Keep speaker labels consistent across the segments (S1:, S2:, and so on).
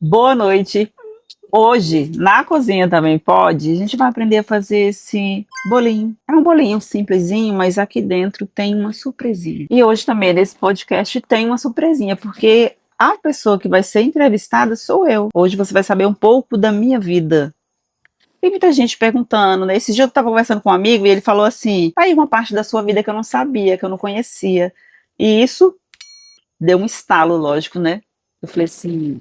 S1: Boa noite. Hoje, na cozinha também pode, a gente vai aprender a fazer esse bolinho. É um bolinho simplesinho, mas aqui dentro tem uma surpresinha. E hoje também, nesse podcast, tem uma surpresinha, porque a pessoa que vai ser entrevistada sou eu. Hoje você vai saber um pouco da minha vida. Tem muita gente perguntando, né? Esse dia eu estava conversando com um amigo e ele falou assim: aí uma parte da sua vida que eu não sabia, que eu não conhecia. E isso deu um estalo, lógico, né? Eu falei assim,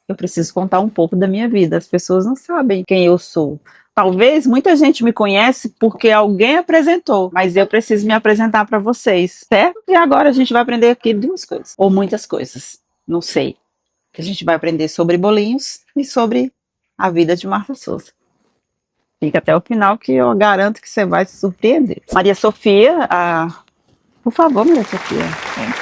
S1: eu preciso contar um pouco da minha vida. As pessoas não sabem quem eu sou. Talvez muita gente me conhece porque alguém apresentou, mas eu preciso me apresentar para vocês, certo? E agora a gente vai aprender aqui duas coisas, ou muitas coisas, não sei. A gente vai aprender sobre bolinhos e sobre a vida de Marta Souza. Fica até o final que eu garanto que você vai se surpreender. Maria Sofia, por favor, Maria Sofia,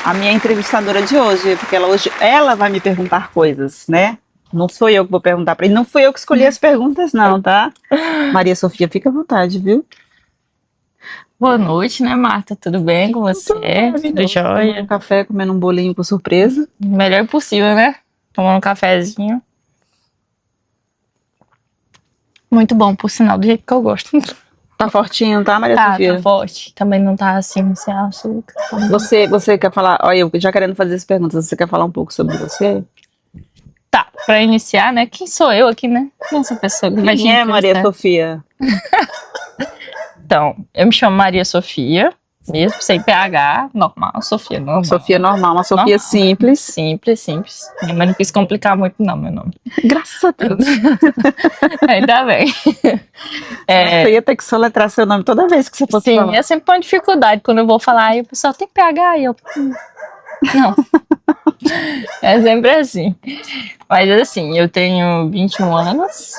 S1: a minha entrevistadora de hoje, porque hoje ela vai me perguntar coisas, né? Não sou eu que vou perguntar para ele, não fui eu que escolhi as perguntas não, tá? Maria Sofia, fica à vontade, viu?
S2: Boa noite, né, Marta? Tudo bem com você? Tudo jóia?
S1: Tomando um café, comendo um bolinho com surpresa.
S2: Melhor possível, né? Tomando um cafezinho. Muito bom, por sinal, do jeito que eu gosto.
S1: Tá fortinho, tá, Maria Sofia?
S2: Tá forte. Também não tá assim, sem açúcar.
S1: Você quer falar, olha, eu já querendo fazer as perguntas, você quer falar um pouco sobre você?
S2: Tá, pra iniciar, né? Quem sou eu aqui, né? Quem é essa pessoa que vai te
S1: Quem é Maria
S2: entrevistar?
S1: Sofia?
S2: Então, eu me chamo Maria Sofia, mesmo sem PH, normal, Sofia normal.
S1: Sofia normal, uma Sofia
S2: Normal.
S1: simples.
S2: Simples. Mas não quis complicar muito não, meu nome.
S1: Graças a Deus.
S2: Ainda bem.
S1: Você ia ter que soletrar seu nome toda vez que você fosse
S2: Sim,
S1: falar.
S2: é sempre uma dificuldade quando eu vou falar, aí o pessoal tem PH, e eu... Não. É sempre assim. Mas assim, eu tenho 21 anos.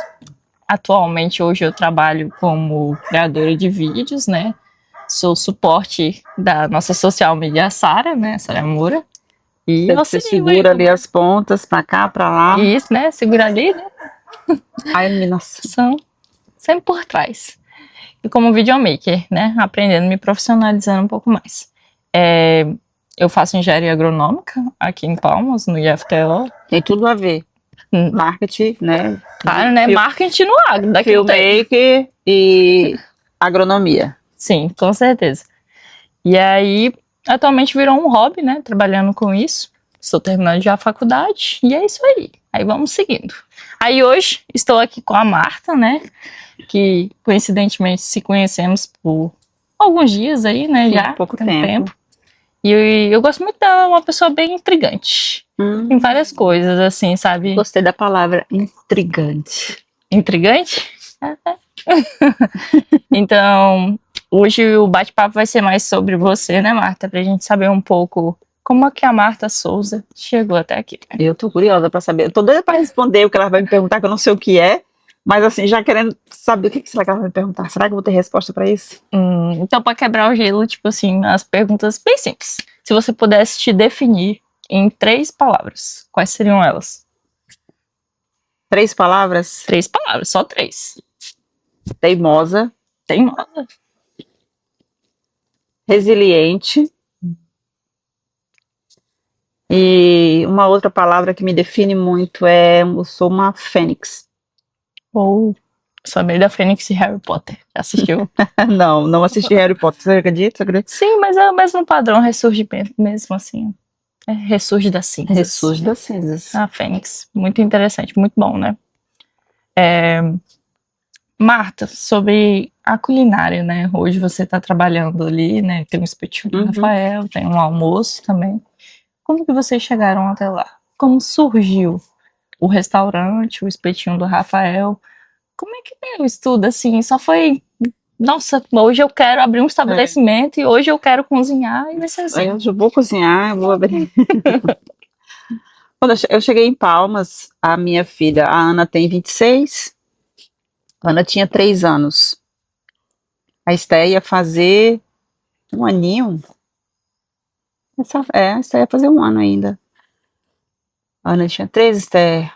S2: Atualmente, hoje eu trabalho como criadora de vídeos, né? Sou suporte da nossa social media Sara, né? Sara Moura. E
S1: Você segura ali as pontas, pra cá, pra lá.
S2: Isso, né? Segura ali, né?
S1: Ai, meninas.
S2: São sempre por trás. E como videomaker, né? Aprendendo, me profissionalizando um pouco mais. Eu faço engenharia agronômica aqui em Palmas, no IFTO.
S1: Tem tudo a ver. Marketing, né?
S2: Claro, né? Marketing no agro.
S1: Filmmaker e agronomia.
S2: Sim, com certeza. E aí, atualmente virou um hobby, né? Trabalhando com isso. Estou terminando já a faculdade. E é isso aí. Aí vamos seguindo. Aí hoje estou aqui com a Marta, né? Que coincidentemente se conhecemos por alguns dias aí, né?
S1: Sim,
S2: já
S1: pouco
S2: tem um
S1: tempo.
S2: E eu gosto muito dela, uma pessoa bem intrigante. Em várias coisas, assim, sabe?
S1: Gostei da palavra intrigante.
S2: Intrigante? Então, hoje o bate-papo vai ser mais sobre você, né, Marta? Pra gente saber um pouco como é que a Marta Souza chegou até aqui.
S1: Eu tô curiosa pra saber. Eu tô doida pra responder o que ela vai me perguntar, que eu não sei o que é. Mas assim, já querendo saber o que será que ela vai me perguntar. Será que eu vou ter resposta pra isso?
S2: Então, pra quebrar o gelo, tipo assim, as perguntas bem simples. Se você pudesse te definir em 3 palavras, quais seriam elas?
S1: 3 palavras?
S2: 3 palavras, só 3.
S1: Teimosa.
S2: Teimosa.
S1: Resiliente. E uma outra palavra que me define muito é: eu sou uma fênix.
S2: Ou sou meio da Fênix e Harry Potter. Já assistiu?
S1: Não assisti Harry Potter. Você acredita?
S2: Sim, mas é o mesmo padrão, ressurgimento, mesmo assim. Ressurge das cinzas.
S1: Ressurge das cinzas.
S2: A Fênix. Muito interessante, muito bom, né? Marta, sobre a culinária, né? Hoje você está trabalhando ali, né? Tem um espetinho do Rafael, tem um almoço também. Como que vocês chegaram até lá? Como surgiu o restaurante, o espetinho do Rafael? Como é que deu isso tudo, assim? Só foi... Nossa, hoje eu quero abrir um estabelecimento e hoje eu quero cozinhar e vai ser assim.
S1: Eu vou cozinhar, eu vou abrir. Quando eu cheguei em Palmas, a minha filha, a Ana, tem 26. A Ana tinha 3 anos. A Esté ia fazer um aninho. A Esté ia fazer 1 ano ainda. A Ana tinha 3, Esté.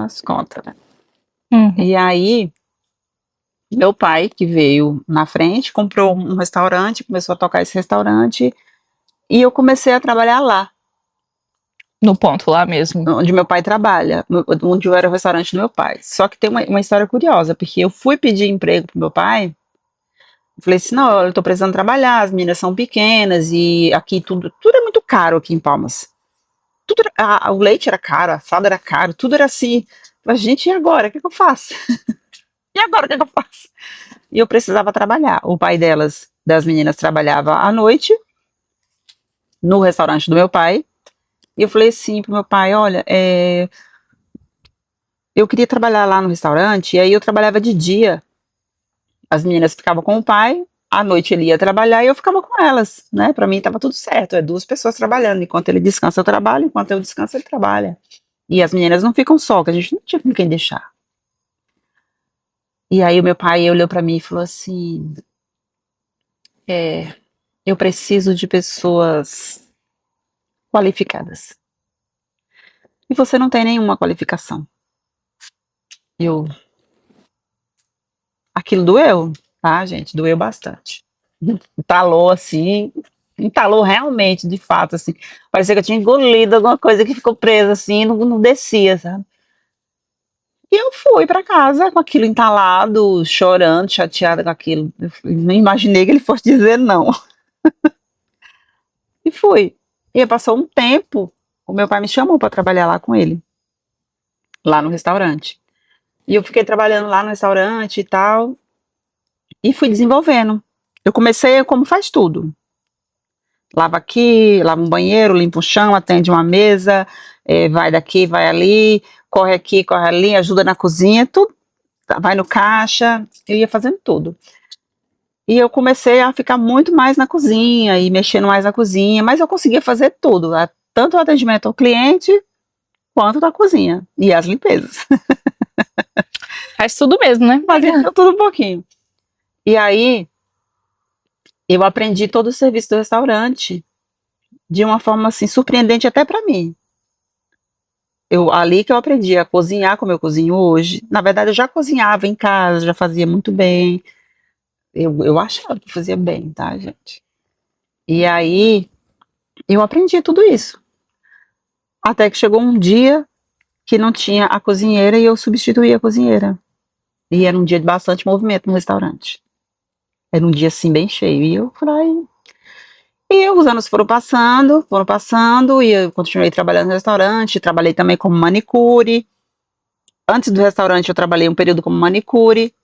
S1: As contas, né? E aí, meu pai, que veio na frente, comprou um restaurante, começou a tocar esse restaurante, e eu comecei a trabalhar lá.
S2: No ponto lá mesmo.
S1: onde meu pai trabalha, onde era o restaurante do meu pai. Só que tem uma história curiosa, porque eu fui pedir emprego pro meu pai, falei assim, não, eu tô precisando trabalhar, as meninas são pequenas e aqui tudo é muito caro aqui em Palmas. O leite era caro, a fralda era caro, tudo era assim. Falei, gente, e agora? O que eu faço? E agora o que eu faço? E eu precisava trabalhar. O pai das meninas, trabalhava à noite no restaurante do meu pai. E eu falei assim pro meu pai, olha, eu queria trabalhar lá no restaurante, e aí eu trabalhava de dia. As meninas ficavam com o pai, à noite ele ia trabalhar e eu ficava com elas, né? Para mim tava tudo certo, é duas pessoas trabalhando. Enquanto ele descansa, eu trabalho, enquanto eu descanso, ele trabalha. E as meninas não ficam só, que a gente não tinha com quem deixar. E aí o meu pai olhou para mim e falou assim, eu preciso de pessoas qualificadas. E você não tem nenhuma qualificação. Aquilo doeu, tá, gente? Doeu bastante. Entalou assim, entalou realmente, de fato, assim. Parecia que eu tinha engolido alguma coisa que ficou presa assim, não descia, sabe? E eu fui para casa com aquilo entalado, chorando, chateada com aquilo. Eu não imaginei que ele fosse dizer não. E fui. E aí passou um tempo, o meu pai me chamou para trabalhar lá com ele, lá no restaurante. E eu fiquei trabalhando lá no restaurante e tal, e fui desenvolvendo. Eu comecei como faz tudo. Lava aqui, lava um banheiro, limpa o chão, atende uma mesa, vai daqui, vai ali, corre aqui, corre ali, ajuda na cozinha, tudo, vai no caixa, eu ia fazendo tudo. E eu comecei a ficar muito mais na cozinha e mexendo mais na cozinha, mas eu conseguia fazer tudo, tanto o atendimento ao cliente quanto da cozinha e as limpezas.
S2: Faz tudo mesmo, né?
S1: Fazia tudo um pouquinho. E aí eu aprendi todo o serviço do restaurante de uma forma assim surpreendente até para mim. Ali que eu aprendi a cozinhar como eu cozinho hoje. Na verdade, eu já cozinhava em casa, já fazia muito bem. Eu achava que fazia bem, tá, gente? E aí, eu aprendi tudo isso. Até que chegou um dia que não tinha a cozinheira e eu substituí a cozinheira. E era um dia de bastante movimento no restaurante. Era um dia, assim, bem cheio. E eu falei... E os anos foram passando, e eu continuei trabalhando no restaurante, trabalhei também como manicure. Antes do restaurante, eu trabalhei um período como manicure.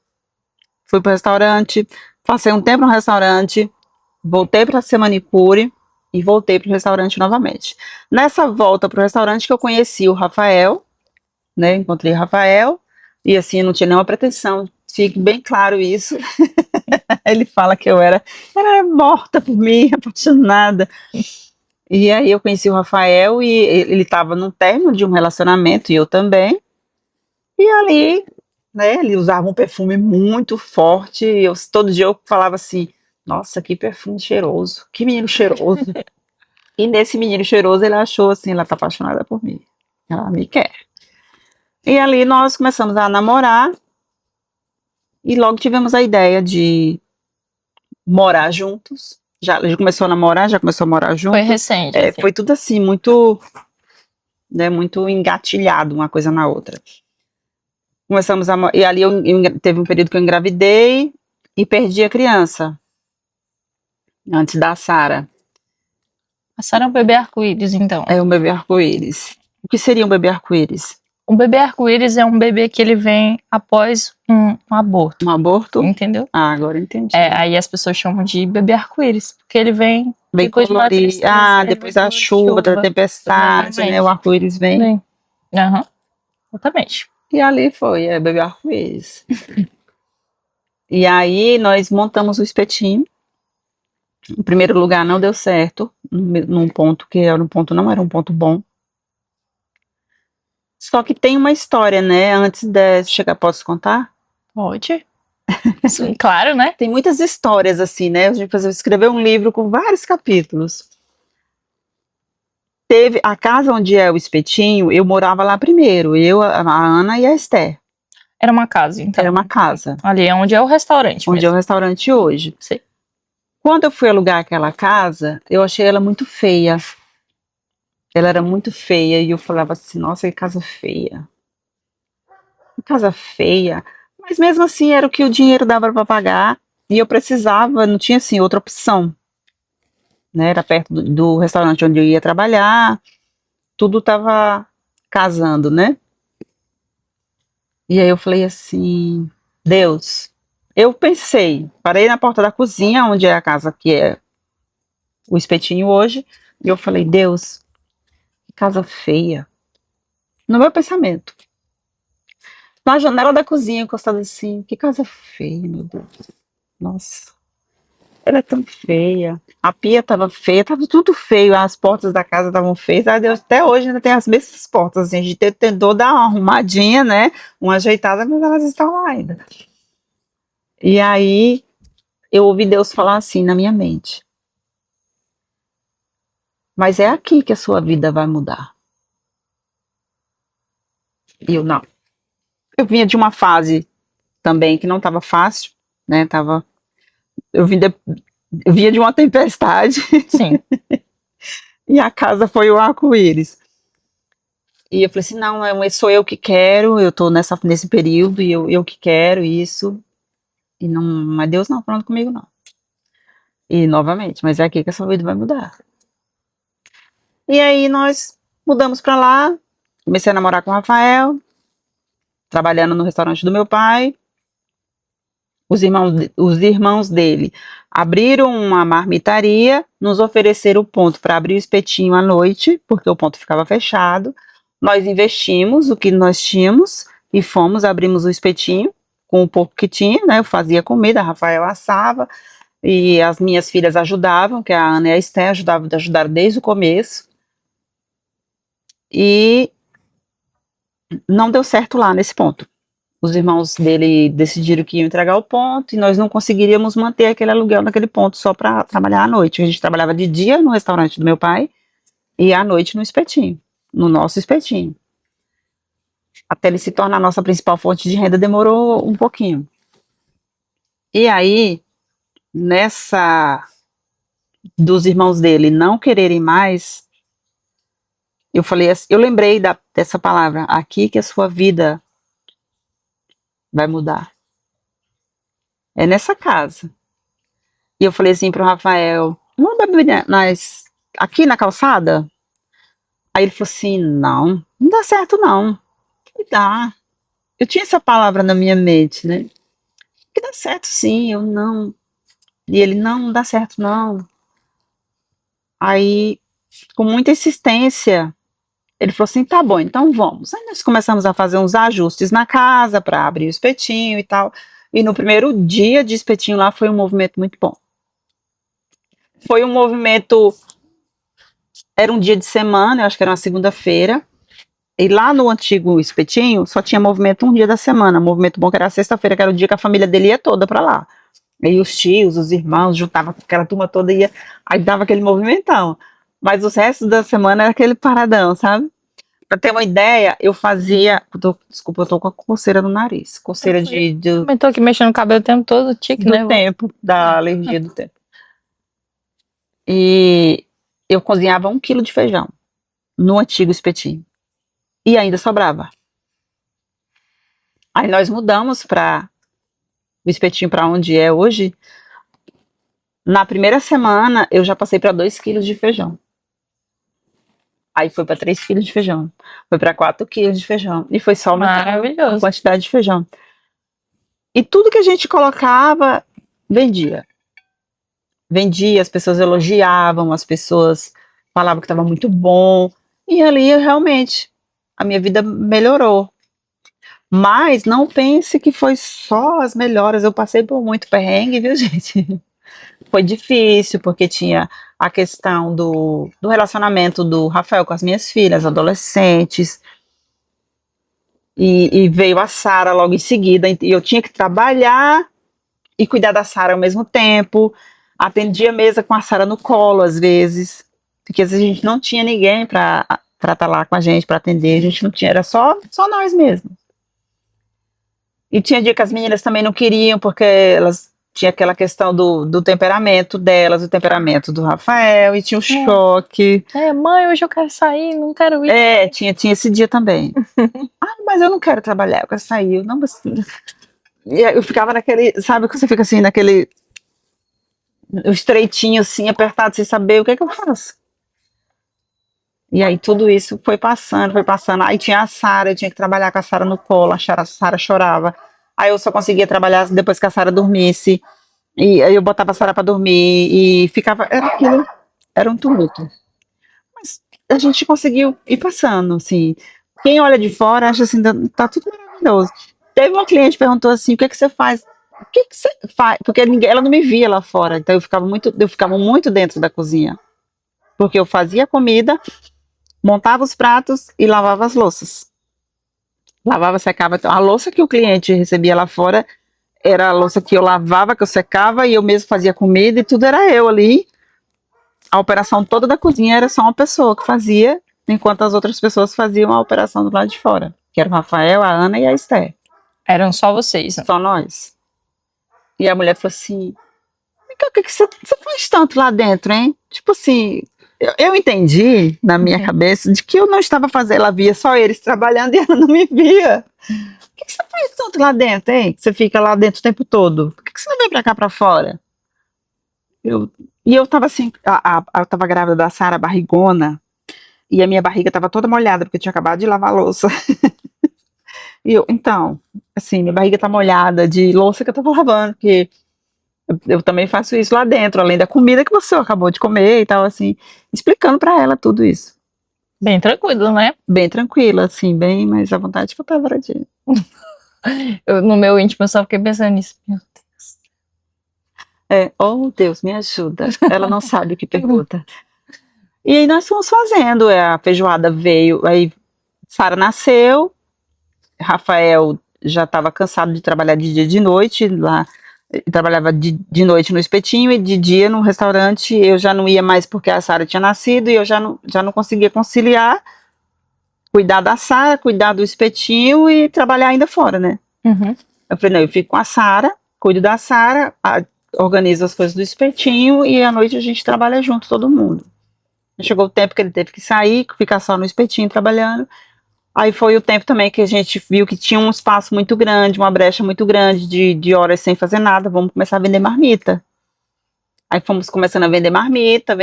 S1: Fui para o restaurante, passei um tempo no restaurante, voltei para ser manicure e voltei para o restaurante novamente. Nessa volta para o restaurante que eu conheci o Rafael, né? Encontrei o Rafael e assim, não tinha nenhuma pretensão, fique bem claro isso. Ele fala que eu era morta por mim, apaixonada. E aí eu conheci o Rafael e ele estava no término de um relacionamento e eu também. E ali, né, ele usava um perfume muito forte. Todo dia eu falava assim, nossa, que perfume cheiroso, que menino cheiroso. E nesse menino cheiroso ele achou assim, ela tá apaixonada por mim, ela me quer. E ali nós começamos a namorar e logo tivemos a ideia de morar juntos. Já começou a namorar, já começou a morar junto.
S2: Foi recente. Assim.
S1: Foi tudo assim, muito, né, muito engatilhado uma coisa na outra. Começamos a e ali teve um período que eu engravidei e perdi a criança antes da Sara.
S2: A Sara é um bebê arco-íris, então.
S1: É um bebê arco-íris. O que seria um bebê arco-íris?
S2: Um bebê arco-íris é um bebê que ele vem após um aborto.
S1: Um aborto?
S2: Entendeu?
S1: Ah, agora entendi.
S2: Aí as pessoas chamam de bebê arco-íris, porque ele vem
S1: bem
S2: depois
S1: colorido. Depois da chuva, da tempestade, né? O arco-íris vem.
S2: Aham. Exatamente.
S1: E ali foi, bebê arco-íris. E aí nós montamos o espetinho. Em primeiro lugar não deu certo, num ponto que era não era um ponto bom. Só que tem uma história, né? Antes de chegar, posso contar?
S2: Pode. Sim, claro, né?
S1: Tem muitas histórias assim, né? A gente escreveu um livro com vários capítulos. Teve a casa onde é o espetinho, eu morava lá primeiro, eu, a Ana e a Esther.
S2: Era uma casa, então.
S1: Era uma casa.
S2: Ali é onde é o restaurante.
S1: Onde é o restaurante hoje.
S2: Sim.
S1: Quando eu fui alugar aquela casa, eu achei ela muito feia. ela era muito feia e eu falava assim, nossa, que casa feia. Que casa feia. Mas mesmo assim era o que o dinheiro dava para pagar e eu precisava, não tinha assim outra opção, né? Era perto do restaurante onde eu ia trabalhar, tudo estava casando, né? E aí eu falei assim, Deus, eu pensei, parei na porta da cozinha, onde é a casa que é o espetinho hoje, e eu falei, Deus, que casa feia. No meu pensamento. Na janela da cozinha, encostada assim, que casa feia, meu Deus. Nossa, ela é tão feia. A pia tava feia, tava tudo feio, as portas da casa estavam feias. Ah, Deus, até hoje ainda tem as mesmas portas, assim, a gente tentou dar uma arrumadinha, né? Uma ajeitada, mas elas estão lá ainda. E aí eu ouvi Deus falar assim na minha mente. Mas é aqui que a sua vida vai mudar. E eu não. Eu vinha de uma fase também que não estava fácil, né? Eu vinha de uma tempestade.
S2: Sim.
S1: E a casa foi o arco-íris. E eu falei assim, não, sou eu que quero, eu tô nesse período e eu que quero isso. E não, mas Deus não falando comigo, não. E novamente, mas é aqui que a sua vida vai mudar. E aí nós mudamos pra lá, comecei a namorar com o Rafael, trabalhando no restaurante do meu pai. Os irmãos dele abriram uma marmitaria, nos ofereceram o ponto para abrir o espetinho à noite, porque o ponto ficava fechado. Nós investimos o que nós tínhamos e abrimos o espetinho com o pouco que tinha, né? Eu fazia comida, a Rafael assava e as minhas filhas ajudavam, que a Ana e a Esté ajudaram desde o começo. E não deu certo lá nesse ponto. Os irmãos dele decidiram que iam entregar o ponto e nós não conseguiríamos manter aquele aluguel naquele ponto só para trabalhar à noite. A gente trabalhava de dia no restaurante do meu pai e à noite no espetinho, no nosso espetinho. Até ele se tornar a nossa principal fonte de renda demorou um pouquinho. E aí, nessa dos irmãos dele não quererem mais, eu falei assim, eu lembrei dessa palavra, aqui que a sua vida vai mudar. É nessa casa. E eu falei assim pro Rafael, vamos beber aqui na calçada? Aí ele falou assim, não dá certo não. Que dá. Eu tinha essa palavra na minha mente, né? Que dá certo sim, eu não. E ele, não dá certo não. Aí, com muita insistência, ele falou assim, tá bom, então vamos. Aí nós começamos a fazer uns ajustes na casa para abrir o espetinho e tal. E no primeiro dia de espetinho lá foi um movimento muito bom. Foi um movimento, era um dia de semana, eu acho que era uma segunda-feira, e lá no antigo espetinho só tinha movimento um dia da semana, movimento bom que era sexta-feira, que era o dia que a família dele ia toda pra lá. Aí os tios, os irmãos, juntava aquela turma toda e ia, aí dava aquele movimentão. Mas os restos da semana era aquele paradão, sabe? Pra ter uma ideia, eu fazia, desculpa, eu tô com a coceira no nariz, coceira
S2: Comentou que mexendo no cabelo o tempo todo, tique, né?
S1: do tempo, da alergia do tempo. E eu cozinhava 1 quilo de feijão no antigo espetinho. E ainda sobrava. Aí nós mudamos para o espetinho para onde é hoje. Na primeira semana eu já passei para 2 quilos de feijão. Aí foi para 3 quilos de feijão. Foi para 4 quilos de feijão. E foi só aumentando a quantidade de feijão. E tudo que a gente colocava, vendia. Vendia, as pessoas elogiavam, as pessoas falavam que estava muito bom. E ali realmente a minha vida melhorou. Mas não pense que foi só as melhoras. Eu passei por muito perrengue, viu, gente? Foi difícil, porque tinha a questão do relacionamento do Rafael com as minhas filhas, adolescentes. E veio a Sara logo em seguida. E eu tinha que trabalhar e cuidar da Sara ao mesmo tempo. Atendia a mesa com a Sara no colo, às vezes. Porque às vezes a gente não tinha ninguém para estar lá com a gente, para atender. A gente não tinha, era só nós mesmos. E tinha dia que as meninas também não queriam, porque elas tinha aquela questão do temperamento delas, o temperamento do Rafael, e tinha o choque.
S2: Mãe, hoje eu quero sair, não quero ir.
S1: Tinha esse dia também. Mas eu não quero trabalhar, eu quero sair. Eu, não, mas... E aí eu ficava naquele, sabe, que você fica assim, naquele estreitinho assim, apertado, sem saber o que é que eu faço. E aí tudo isso foi passando. Aí tinha a Sara, eu tinha que trabalhar com a Sara no colo, a Sara chorava. Aí eu só conseguia trabalhar depois que a Sara dormisse. E aí eu botava a Sara pra dormir e ficava, era um tumulto. Mas a gente conseguiu ir passando, assim. Quem olha de fora acha assim, tá tudo maravilhoso. Teve uma cliente que perguntou assim, o que é que você faz? O que é que você faz? Porque ela não me via lá fora, então eu ficava muito dentro da cozinha. Porque eu fazia comida, montava os pratos e lavava as louças. Lavava, secava. Então, a louça que o cliente recebia lá fora era a louça que eu lavava, que eu secava, e eu mesmo fazia comida, e tudo era eu ali. A operação toda da cozinha era só uma pessoa que fazia, enquanto as outras pessoas faziam a operação do lado de fora, que era o Rafael, a Ana e a Esther.
S2: Eram só vocês, né?
S1: Só nós. E a mulher falou assim, o que você faz tanto lá dentro, hein? Tipo assim, eu entendi na minha cabeça de que eu não estava fazendo, ela via só eles trabalhando e ela não me via. O que você faz tanto lá dentro, hein? Você fica lá dentro o tempo todo. Por que você não vem pra cá pra fora? Eu tava assim, eu tava grávida da Sara, barrigona, e a minha barriga tava toda molhada, porque eu tinha acabado de lavar a louça. Então, assim, minha barriga tá molhada de louça que eu tava lavando, porque eu também faço isso lá dentro, além da comida que você acabou de comer e tal, assim, explicando pra ela tudo isso.
S2: Bem tranquilo, né?
S1: Bem tranquila, assim, bem mais à vontade que eu tava de...
S2: No meu íntimo eu só fiquei pensando nisso. Meu Deus.
S1: Oh Deus, me ajuda. Ela não sabe o que pergunta. E aí nós fomos fazendo, a feijoada veio, aí Sara nasceu, Rafael já estava cansado de trabalhar de dia e de noite lá, trabalhava de noite no espetinho e de dia no restaurante. Eu já não ia mais porque a Sara tinha nascido e eu já não conseguia conciliar, cuidar da Sara, cuidar do espetinho e trabalhar ainda fora, né?
S2: Uhum.
S1: Eu falei, não, eu fico com a Sara, cuido da Sara, organizo as coisas do espetinho e à noite a gente trabalha junto, todo mundo. Chegou o tempo que ele teve que sair, ficar só no espetinho trabalhando. Aí foi o tempo também que a gente viu que tinha um espaço muito grande, uma brecha muito grande de horas sem fazer nada. Vamos começar a vender marmita. Aí fomos começando a vender marmita.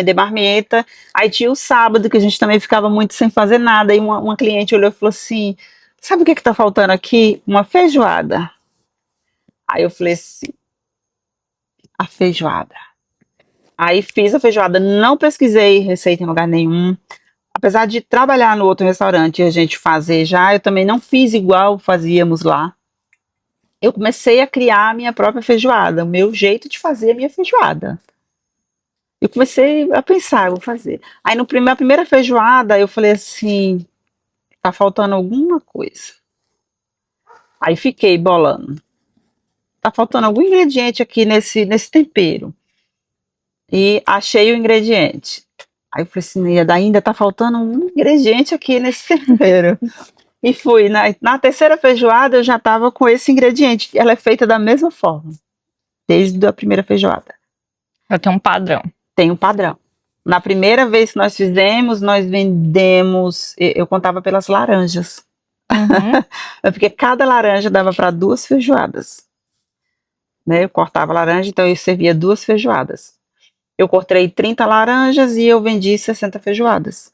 S1: Aí tinha o sábado, que a gente também ficava muito sem fazer nada. Aí uma cliente olhou e falou assim, sabe o que tá faltando aqui? Uma feijoada. Aí eu falei assim, a feijoada. Aí fiz a feijoada, não pesquisei receita em lugar nenhum. Apesar de trabalhar no outro restaurante e a gente fazer já, eu também não fiz igual fazíamos lá. Eu comecei a criar a minha própria feijoada, o meu jeito de fazer a minha feijoada. Eu comecei a pensar, eu vou fazer. Aí na primeira feijoada eu falei assim, tá faltando alguma coisa. Aí fiquei bolando. Tá faltando algum ingrediente aqui nesse tempero. E achei o ingrediente. Aí eu falei assim, ainda tá faltando um ingrediente aqui nesse tempero. E fui. Na terceira feijoada eu já estava com esse ingrediente. Ela é feita da mesma forma, desde a primeira feijoada.
S2: Ela tem um padrão.
S1: Tem um padrão. Na primeira vez que nós fizemos, nós vendemos, eu contava pelas laranjas.
S2: Uhum.
S1: Porque cada laranja dava para 2 feijoadas. Né? Eu cortava laranja, então eu servia 2 feijoadas. Eu cortei 30 laranjas e eu vendi 60 feijoadas.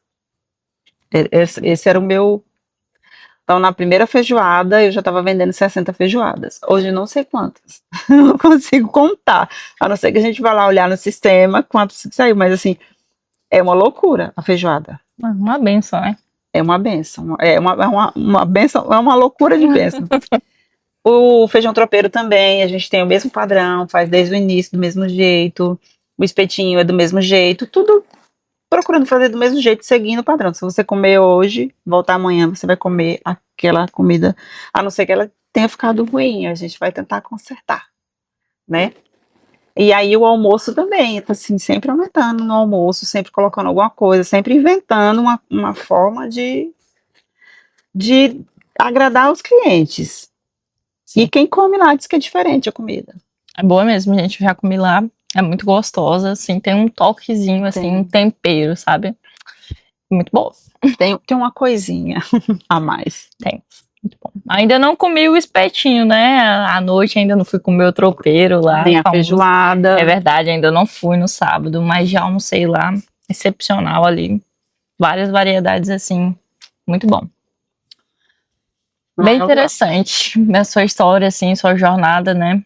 S1: Esse era o meu. Então, na primeira feijoada, eu já estava vendendo 60 feijoadas. Hoje, não sei quantas. Não consigo contar. A não ser que a gente vá lá olhar no sistema quantos saiu. Mas, assim, é uma loucura a feijoada.
S2: Uma benção, né?
S1: É uma benção. É uma benção, é uma loucura de benção. O feijão tropeiro também, a gente tem o mesmo padrão, faz desde o início do mesmo jeito. O espetinho é do mesmo jeito. Tudo procurando fazer do mesmo jeito, seguindo o padrão. Se você comer hoje, voltar amanhã, você vai comer aquela comida, a não ser que ela tenha ficado ruim, a gente vai tentar consertar, né? E aí o almoço também, assim, sempre aumentando no almoço, sempre colocando alguma coisa, sempre inventando uma forma de agradar os clientes. Sim. E quem come lá diz que é diferente a comida.
S2: É boa mesmo, gente. Já comi lá. É muito gostosa, assim. Tem um toquezinho, assim, um tempero, sabe? Muito bom.
S1: Tem uma coisinha a mais.
S2: Tem. Muito bom. Ainda não comi o espetinho, né? À noite ainda não fui comer o tropeiro lá.
S1: Nem a feijoada.
S2: É verdade, ainda não fui no sábado, mas já almocei lá. Excepcional ali. Várias variedades, assim. Muito bom. Bem interessante. A sua história, assim, sua jornada, né?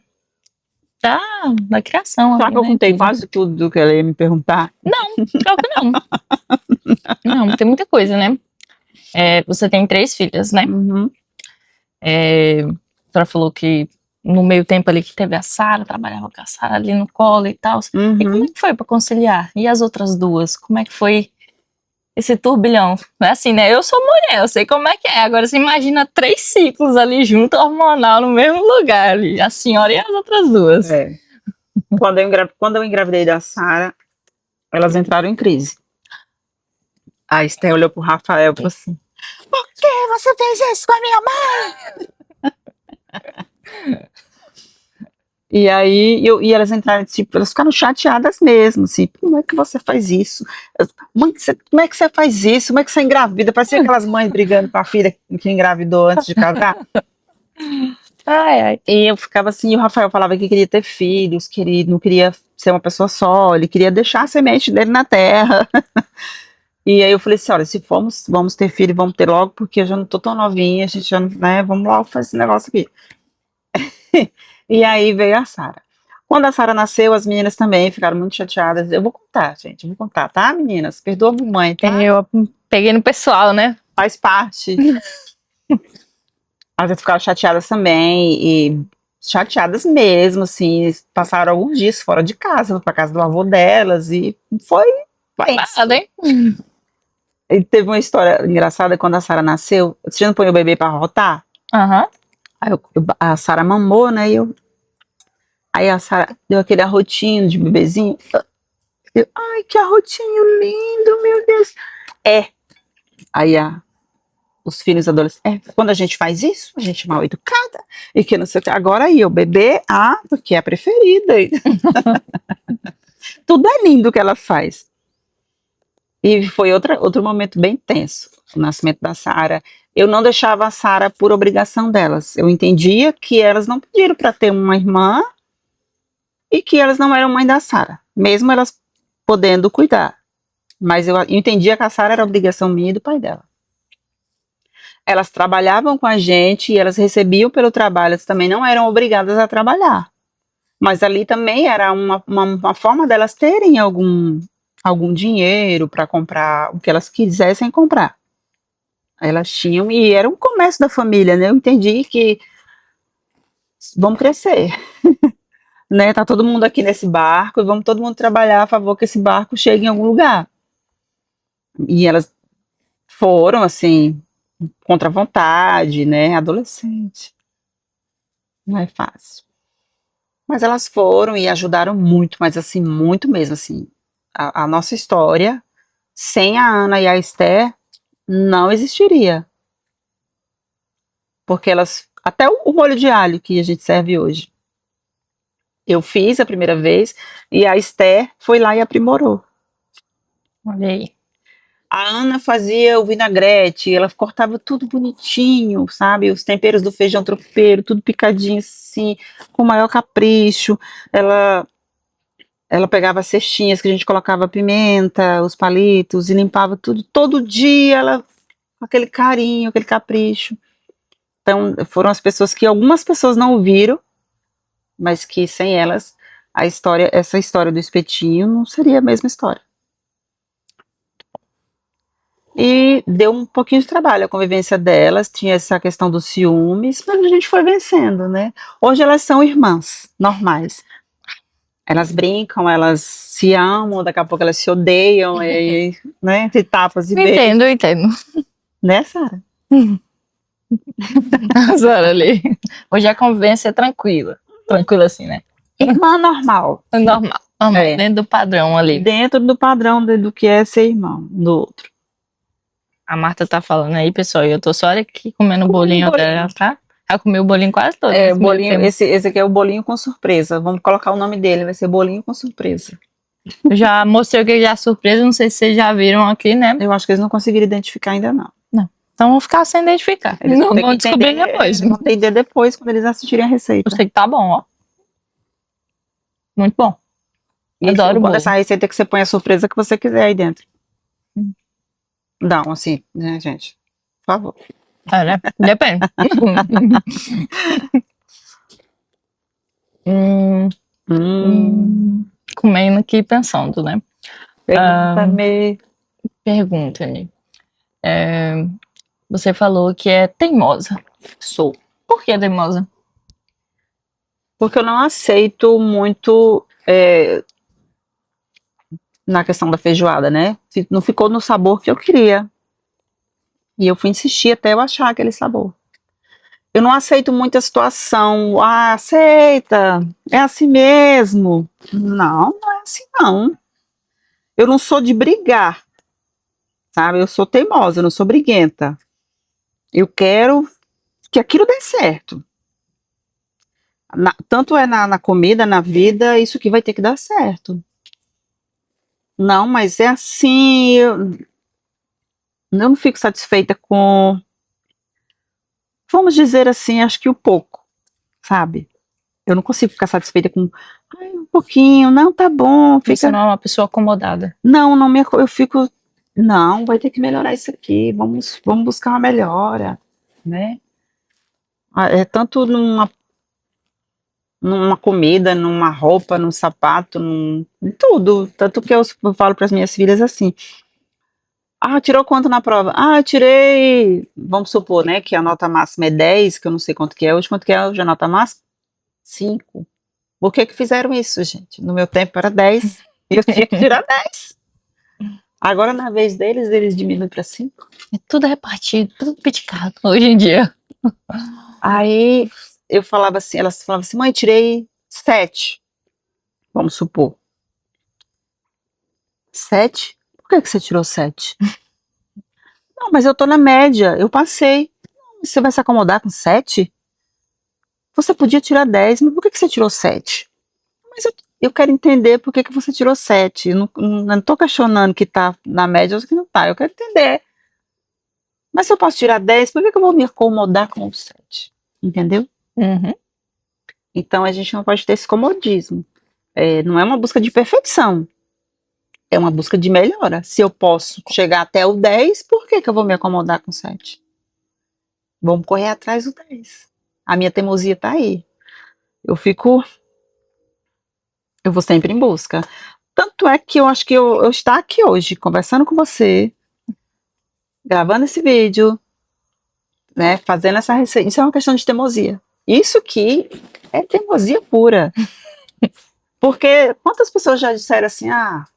S2: Da criação.
S1: Será
S2: ali,
S1: que eu
S2: né?
S1: contei quase tudo do que ela ia me perguntar?
S2: Não, claro que não. Não, tem muita coisa, né? Você tem 3 filhas, né?
S1: Uhum.
S2: A senhora falou que no meio tempo ali que teve a Sara, trabalhava com a Sara ali no colo e tal. E como é que foi pra conciliar? E as outras duas? Como é que foi esse turbilhão? É assim, né? Eu sou mulher, eu sei como é que é. Agora você imagina 3 ciclos ali junto, hormonal, no mesmo lugar ali. A senhora e as outras duas.
S1: É. Quando eu engravidei da Sara, elas entraram em crise. A Esté olhou pro Rafael e falou assim: por que você fez isso com a minha mãe? E aí, e elas entraram, tipo, elas ficaram chateadas mesmo, assim, como é que você faz isso? Mãe, como é que você faz isso? Como é que você engravida? Parecia aquelas mães brigando com a filha que engravidou antes de casar.
S2: Ai, ai.
S1: E eu ficava assim, e o Rafael falava que queria ter filhos, que ele não queria ser uma pessoa só, ele queria deixar a semente dele na terra. E aí eu falei assim, olha, se vamos ter filho, vamos ter logo, porque eu já não tô tão novinha, a gente já não, né, vamos logo fazer esse negócio aqui. E aí veio a Sara. Quando a Sara nasceu, as meninas também ficaram muito chateadas. Eu vou contar, gente, vou contar, tá, meninas? Perdoa a mamãe, tá?
S2: Eu peguei no pessoal, né?
S1: Faz parte. Elas ficaram chateadas também, e chateadas mesmo, assim, passaram alguns dias fora de casa, pra casa do avô delas, e foi
S2: Nada, hein?
S1: E teve uma história engraçada quando a Sara nasceu. Você não põe o bebê pra rotar?
S2: Aham.
S1: Aí a Sara mamou, né? Aí a Sara deu aquele arrotinho de bebezinho. Ai, que arrotinho lindo, meu Deus. Aí os filhos adolescentes. Quando a gente faz isso, a gente é mal educada. E que não sei o que. Agora aí, o bebê, porque é a preferida. Tudo é lindo que ela faz. E foi outro momento bem tenso, o nascimento da Sara. Eu não deixava a Sara por obrigação delas. Eu entendia que elas não pediram para ter uma irmã e que elas não eram mãe da Sara, mesmo elas podendo cuidar. Mas eu entendia que a Sara era obrigação minha e do pai dela. Elas trabalhavam com a gente e elas recebiam pelo trabalho, elas também não eram obrigadas a trabalhar. Mas ali também era uma forma delas terem algum dinheiro para comprar o que elas quisessem comprar. Elas tinham, e era um comércio da família, né? Eu entendi que vamos crescer, né? Tá todo mundo aqui nesse barco e vamos todo mundo trabalhar a favor que esse barco chegue em algum lugar. E elas foram, assim, contra a vontade, né? Adolescente. Não é fácil. Mas elas foram e ajudaram muito, mas assim, muito mesmo, assim. A nossa história, sem a Ana e a Esther, não existiria. Porque elas, até o molho de alho que a gente serve hoje, eu fiz a primeira vez e a Esther foi lá e aprimorou.
S2: Olha aí.
S1: A Ana fazia o vinagrete, ela cortava tudo bonitinho, sabe? Os temperos do feijão tropeiro, tudo picadinho assim, com o maior capricho. Ela pegava as cestinhas que a gente colocava pimenta, os palitos e limpava tudo. Todo dia ela com aquele carinho, aquele capricho. Então, foram as pessoas que algumas pessoas não ouviram, mas que sem elas, essa história do espetinho não seria a mesma história. E deu um pouquinho de trabalho a convivência delas, tinha essa questão dos ciúmes, mas a gente foi vencendo, né? Hoje elas são irmãs, normais. Elas brincam, elas se amam, daqui a pouco elas se odeiam, e, né, entre tapas e beijos.
S2: Entendo, entendo.
S1: Né, Sara?
S2: A Sara ali. Hoje a convivência é tranquila. Tranquila assim, né?
S1: Irmã normal.
S2: Normal.
S1: É.
S2: Dentro do padrão ali.
S1: Dentro do padrão do que é ser irmão do outro.
S2: A Marta tá falando aí, pessoal, e eu tô só aqui comendo o bolinho dela, tá? Já comi o bolinho quase todo.
S1: É,
S2: nesse
S1: o
S2: meio
S1: bolinho,
S2: tempo.
S1: esse aqui é o bolinho com surpresa. Vamos colocar o nome dele, vai ser bolinho com surpresa.
S2: Eu já mostrei o que é surpresa, não sei se vocês já viram aqui, né?
S1: Eu acho que eles não conseguiram identificar ainda não.
S2: Então vão ficar sem identificar.
S1: Eles
S2: Não
S1: têm
S2: vão
S1: que
S2: descobrir
S1: entender,
S2: depois.
S1: eles vão entender depois quando eles assistirem a
S2: Eu
S1: receita.
S2: sei que tá bom, ó. Muito bom.
S1: E
S2: Adoro
S1: o bom
S2: bolo.
S1: dessa receita é que você põe a surpresa que você quiser aí dentro.
S2: Hum.
S1: Não, assim, né, gente? Por favor.
S2: É, né? Depende. Comendo aqui e pensando, né?
S1: Pergunta-me.
S2: Pergunta-me. Você falou que é teimosa.
S1: Sou.
S2: Por que teimosa?
S1: Porque eu não aceito muito na questão da feijoada, né? Não ficou no sabor que eu queria. E eu fui insistir até eu achar aquele sabor. Eu não aceito muita situação. Ah, aceita. É assim mesmo. Não, não é assim não. Eu não sou de brigar, sabe? Eu sou teimosa, eu não sou briguenta. Eu quero que aquilo dê certo. Tanto é na comida, na vida, isso que vai ter que dar certo. Não, mas é assim. Eu não fico satisfeita com. Vamos dizer assim, acho que o pouco, sabe? Eu não consigo ficar satisfeita com um pouquinho, não, tá bom,
S2: Você
S1: fica.
S2: não é uma pessoa acomodada.
S1: Não, eu fico. Não, vai ter que melhorar isso aqui. Vamos buscar uma melhora, né? É tanto numa comida, numa roupa, num sapato, em tudo. Tanto que eu falo para as minhas filhas assim: ah, tirou quanto na prova? Ah, eu tirei. Vamos supor, né, que a nota máxima é 10, que eu não sei quanto que é hoje. Quanto que é hoje a nota máxima? 5. Por que fizeram isso, gente? No meu tempo era 10 e eu tinha que tirar 10. Agora, na vez deles, eles diminuem para 5.
S2: É tudo repartido, tudo picado hoje em dia.
S1: Aí eu falava assim, elas falavam assim: mãe, tirei 7. Vamos supor. 7? Por que você tirou 7? Não, mas eu tô na média, eu passei. Você vai se acomodar com 7? Você podia tirar 10, mas por que você tirou 7? Mas eu quero entender por que você tirou 7. Eu não tô questionando que tá na média ou que não tá. Eu quero entender. Mas se eu posso tirar 10, por que eu vou me acomodar com o 7? Entendeu?
S2: Uhum.
S1: Então a gente não pode ter esse comodismo. Não é uma busca de perfeição. É uma busca de melhora. Se eu posso chegar até o 10, por que eu vou me acomodar com 7? Vamos correr atrás do 10. A minha teimosia tá aí. Eu vou sempre em busca. Tanto é que eu acho que eu estar aqui hoje, conversando com você, gravando esse vídeo, né, fazendo essa receita, isso é uma questão de teimosia. Isso aqui é teimosia pura. Porque quantas pessoas já disseram assim,
S2: Não vai dar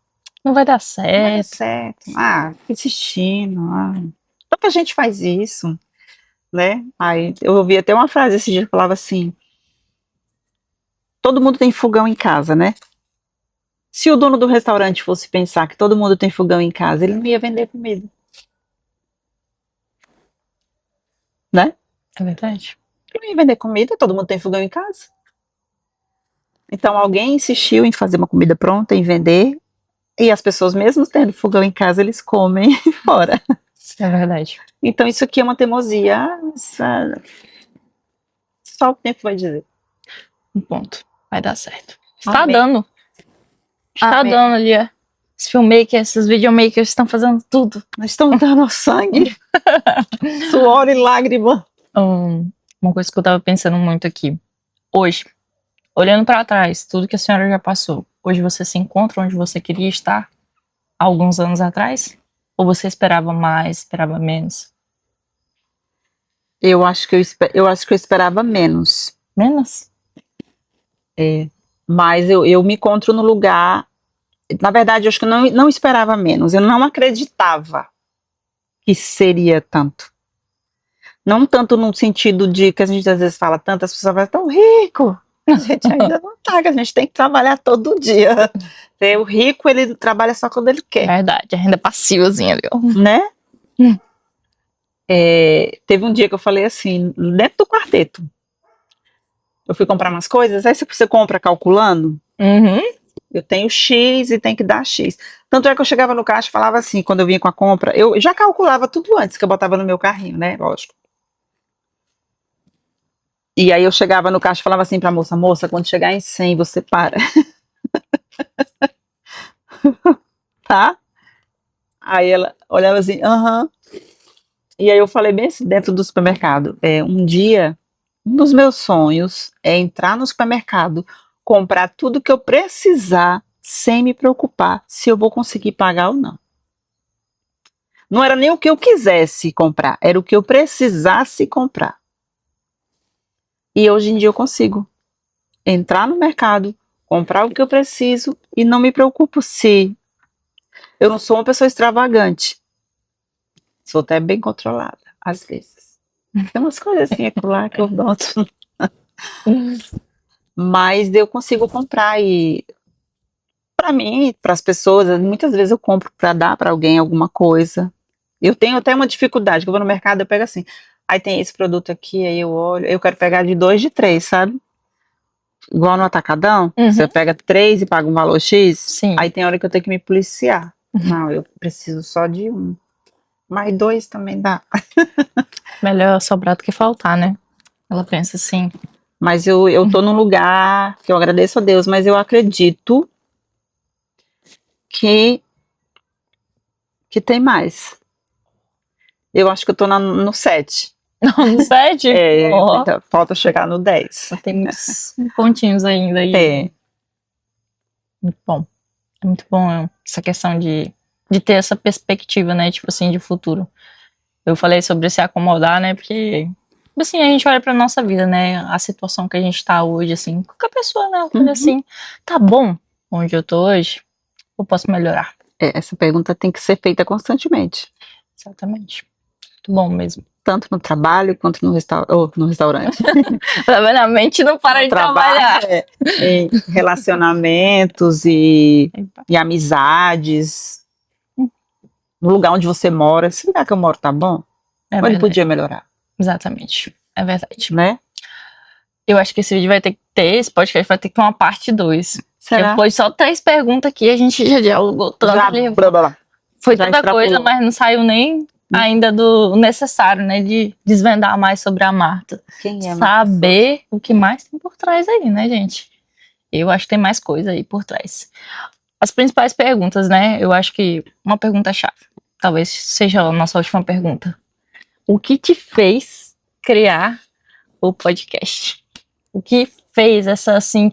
S1: não vai dar
S2: certo.
S1: certo, fica insistindo, tanta gente faz isso, né? Aí eu ouvi até uma frase esse dia que falava assim: todo mundo tem fogão em casa, né? Se o dono do restaurante fosse pensar que todo mundo tem fogão em casa, ele não ia vender comida, né?
S2: É verdade.
S1: Ele não ia vender comida, todo mundo tem fogão em casa. Então alguém insistiu em fazer uma comida pronta, em vender, e as pessoas, mesmo tendo fogão em casa, eles comem fora.
S2: É verdade.
S1: Então isso aqui é uma teimosia. Só o tempo vai dizer.
S2: Um ponto. Vai dar certo. Está
S1: Amém.
S2: dando. Está
S1: Amém.
S2: dando ali. Esses filmmakers, esses videomakers estão fazendo tudo.
S1: Nós estamos dando sangue, suor e lágrima.
S2: Uma coisa que eu tava pensando muito aqui. Hoje, olhando pra trás, tudo que a senhora já passou, hoje você se encontra onde você queria estar há alguns anos atrás? Ou você esperava mais, esperava menos?
S1: Eu acho que eu esperava menos.
S2: Menos?
S1: Mas eu me encontro no lugar. Na verdade, eu acho que eu não esperava menos. Eu não acreditava que seria tanto. Não tanto no sentido de que a gente às vezes fala tanto, as pessoas falam tão rico. A gente ainda não tá, que a gente tem que trabalhar todo dia. O rico, ele trabalha só quando ele quer,
S2: Verdade, a renda passivazinha ali, ó.
S1: né? Teve um dia que eu falei assim, dentro do quarteto. Eu fui comprar umas coisas, aí você compra calculando,
S2: Uhum.
S1: eu tenho X e tem que dar X. Tanto é que eu chegava no caixa e falava assim, quando eu vinha com a compra, eu já calculava tudo antes que eu botava no meu carrinho, né? Lógico. E aí eu chegava no caixa e falava assim pra moça, moça, quando chegar em 100, você para, tá? Aí ela olhava assim, aham. E aí eu falei bem assim, dentro do supermercado, um dia, um dos meus sonhos é entrar no supermercado, comprar tudo que eu precisar, sem me preocupar se eu vou conseguir pagar ou não. Não era nem o que eu quisesse comprar, era o que eu precisasse comprar. E hoje em dia eu consigo entrar no mercado, comprar o que eu preciso e não me preocupo se eu não sou uma pessoa extravagante. Sou até bem controlada, às vezes. Tem umas coisas assim, acolá, que eu noto. Mas eu consigo comprar e, para mim, para as pessoas, muitas vezes eu compro para dar para alguém alguma coisa. Eu tenho até uma dificuldade, que eu vou no mercado, eu pego assim, aí tem esse produto aqui, aí eu olho, eu quero pegar de 2, de 3, sabe? Igual no atacadão, você pega 3 e paga um valor X,
S2: Sim.
S1: aí tem hora que eu tenho que me policiar. Não, eu preciso só de 1. Mas 2 também dá.
S2: Melhor sobrar do que faltar, né? Ela pensa assim.
S1: Mas eu tô num lugar que eu agradeço a Deus, mas eu acredito que tem mais. Eu acho que eu tô no 7.
S2: Não, no 7? Oh,
S1: Falta chegar no 10.
S2: tem muitos pontinhos ainda aí. Muito bom. É muito bom essa questão de ter essa perspectiva, né? Tipo assim, de futuro. Eu falei sobre se acomodar, né? Porque, assim, a gente olha pra nossa vida, né? A situação que a gente tá hoje, assim. Qualquer pessoa, né? Olha assim, tá bom onde eu tô hoje? Eu posso melhorar?
S1: Essa pergunta tem que ser feita constantemente.
S2: Exatamente. Muito bom mesmo.
S1: Tanto no trabalho quanto no restaurante.
S2: A mente não para
S1: No
S2: de
S1: trabalho,
S2: trabalhar.
S1: em relacionamentos e amizades. No lugar onde você mora. Esse lugar que eu moro tá bom?
S2: É
S1: Ou ele
S2: verdade.
S1: podia melhorar?
S2: Exatamente. É verdade.
S1: Né?
S2: Eu acho que esse vídeo vai ter que ter, esse podcast vai ter que ter uma parte 2.
S1: Será?
S2: Foi só 3 perguntas aqui, a gente já dialogou tanto. Foi
S1: Já
S2: tanta coisa, mas não saiu nem ainda do necessário, né? De desvendar mais sobre a Marta.
S1: Quem é
S2: Saber o que mais tem por trás aí, né, gente? Eu acho que tem mais coisa aí por trás. As principais perguntas, né? Eu acho que uma pergunta-chave. Talvez seja a nossa última pergunta. O que te fez criar o podcast? O que fez essa, assim...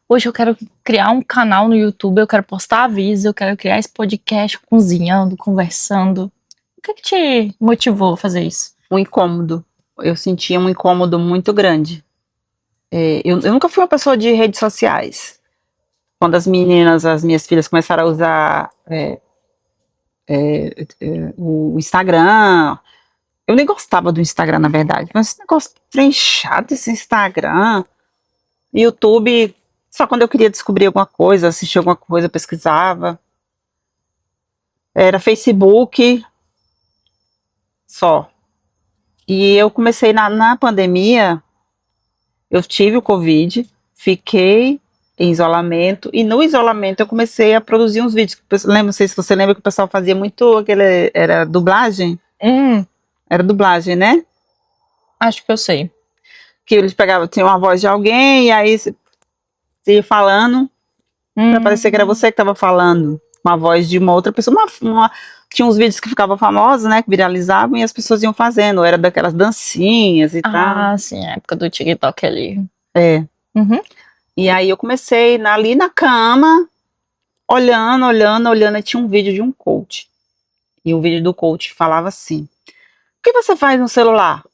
S2: Hoje eu quero criar um canal no YouTube, eu quero postar avisos, eu quero criar esse podcast cozinhando, conversando. O que te motivou a fazer isso?
S1: Um incômodo. Eu sentia um incômodo muito grande. Eu nunca fui uma pessoa de redes sociais. Quando as minhas filhas começaram a usar o Instagram, eu nem gostava do Instagram, na verdade. Mas esse negócio trem chato, esse Instagram. YouTube, só quando eu queria descobrir alguma coisa, assistir alguma coisa, eu pesquisava. Era Facebook, só. E eu comecei na pandemia, eu tive o Covid, fiquei em isolamento, e no isolamento eu comecei a produzir uns vídeos. Não sei se você lembra que o pessoal fazia muito era dublagem? Era dublagem, né?
S2: Acho que eu sei.
S1: Que eles pegavam, tinha uma voz de alguém, e aí você ia falando, pra parecer que era você que estava falando, uma voz de uma outra pessoa. Tinha uns vídeos que ficavam famosos, né, que viralizavam, e as pessoas iam fazendo, era daquelas dancinhas e tal.
S2: Ah, sim, a época do TikTok ali.
S1: E aí eu comecei ali na cama, olhando, e tinha um vídeo de um coach. E o vídeo do coach falava assim: o que você faz no celular?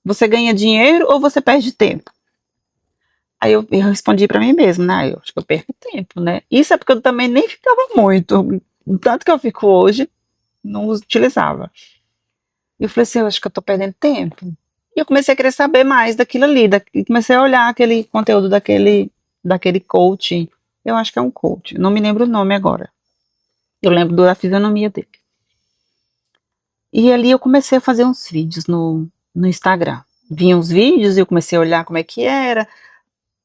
S1: Você ganha dinheiro ou você perde tempo? Aí eu respondi pra mim mesmo, né? Eu acho que eu perco tempo, né? Isso é porque eu também nem ficava muito. O tanto que eu fico hoje, não utilizava. E eu falei assim, eu acho que eu tô perdendo tempo. E eu comecei a querer saber mais daquilo ali. E comecei a olhar aquele conteúdo daquele coach. Eu acho que é um coach. Não me lembro o nome agora. Eu lembro da fisionomia dele. E ali eu comecei a fazer uns vídeos no Instagram. Vinham uns vídeos e eu comecei a olhar como é que era.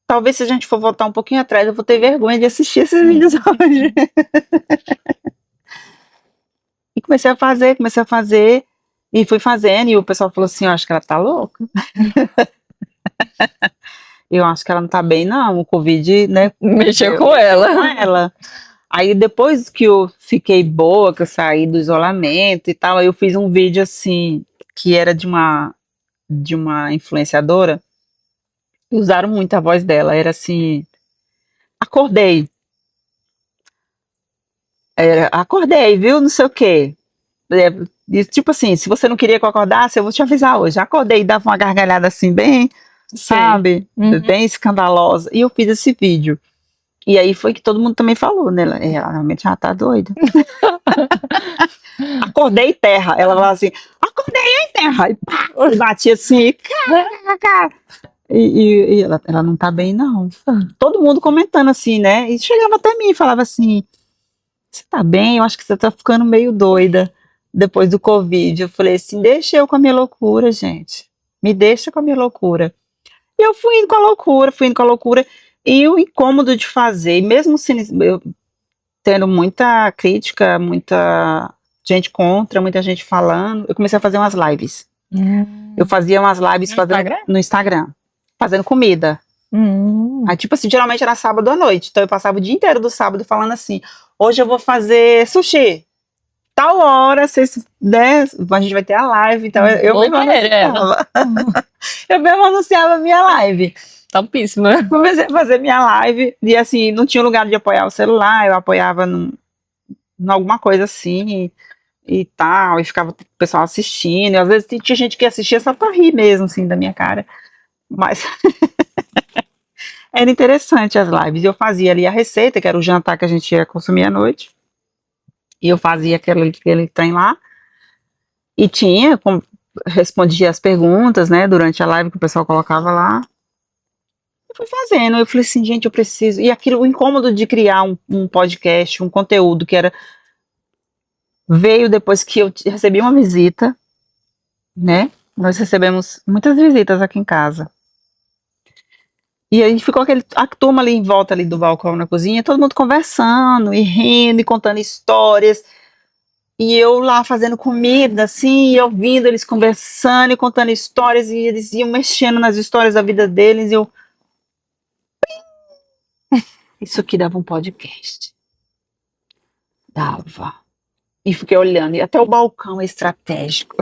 S1: Talvez se a gente for voltar um pouquinho atrás, eu vou ter vergonha de assistir esses vídeos hoje. E comecei a fazer, e fui fazendo, e o pessoal falou assim, eu acho que ela tá louca. Eu acho que ela não tá bem, não, o Covid, né?
S2: Mexeu com ela.
S1: Com ela. Aí depois que eu fiquei boa, que eu saí do isolamento e tal, aí eu fiz um vídeo assim, que era de uma influenciadora, e usaram muito a voz dela, era assim, acordei. Acordei, viu, não sei o quê. E, tipo assim, se você não queria que eu acordasse, eu vou te avisar hoje. Acordei e dava uma gargalhada assim, bem, sabe, bem escandalosa. E eu fiz esse vídeo. E aí foi que todo mundo também falou, né? Ela realmente já tá doida. Acordei terra. Ela falava assim, acordei em terra. E pá, e batia assim, cara. E ela não tá bem, não. Todo mundo comentando assim, né? E chegava até mim e falava assim, você tá bem? Eu acho que você tá ficando meio doida depois do Covid. Eu falei assim, deixa eu com a minha loucura, gente. Me deixa com a minha loucura. E eu fui indo com a loucura, fui indo com a loucura. E o incômodo de fazer, mesmo eu tendo muita crítica, muita gente contra, muita gente falando, eu comecei a fazer umas lives. Eu fazia umas lives no Instagram, fazendo comida. Aí, tipo assim, geralmente era sábado à noite. Então eu passava o dia inteiro do sábado falando assim, hoje eu vou fazer sushi. Tal hora, vocês, né, a gente vai ter a live. Então eu mesmo anunciava. Eu mesmo anunciava a minha live.
S2: Topíssima.
S1: Comecei a fazer minha live e assim, não tinha lugar de apoiar o celular, eu apoiava em alguma coisa assim e tal, e ficava o pessoal assistindo, e às vezes tinha gente que assistia só pra rir mesmo, assim, da minha cara, mas era interessante as lives. Eu fazia ali a receita, que era o jantar que a gente ia consumir à noite, e eu fazia aquele trem lá, e respondia as perguntas, né, durante a live que o pessoal colocava lá. Eu fui fazendo, eu falei assim, gente, eu preciso. E aquilo, o incômodo de criar um podcast, um conteúdo que era. Veio depois que eu recebi uma visita, né? Nós recebemos muitas visitas aqui em casa. E aí ficou a turma ali em volta ali do balcão na cozinha, todo mundo conversando e rindo e contando histórias. E eu lá fazendo comida, assim, e ouvindo eles conversando e contando histórias, e eles iam mexendo nas histórias da vida deles, e eu. Isso aqui dava um podcast. Dava. E fiquei olhando, e até o balcão é estratégico.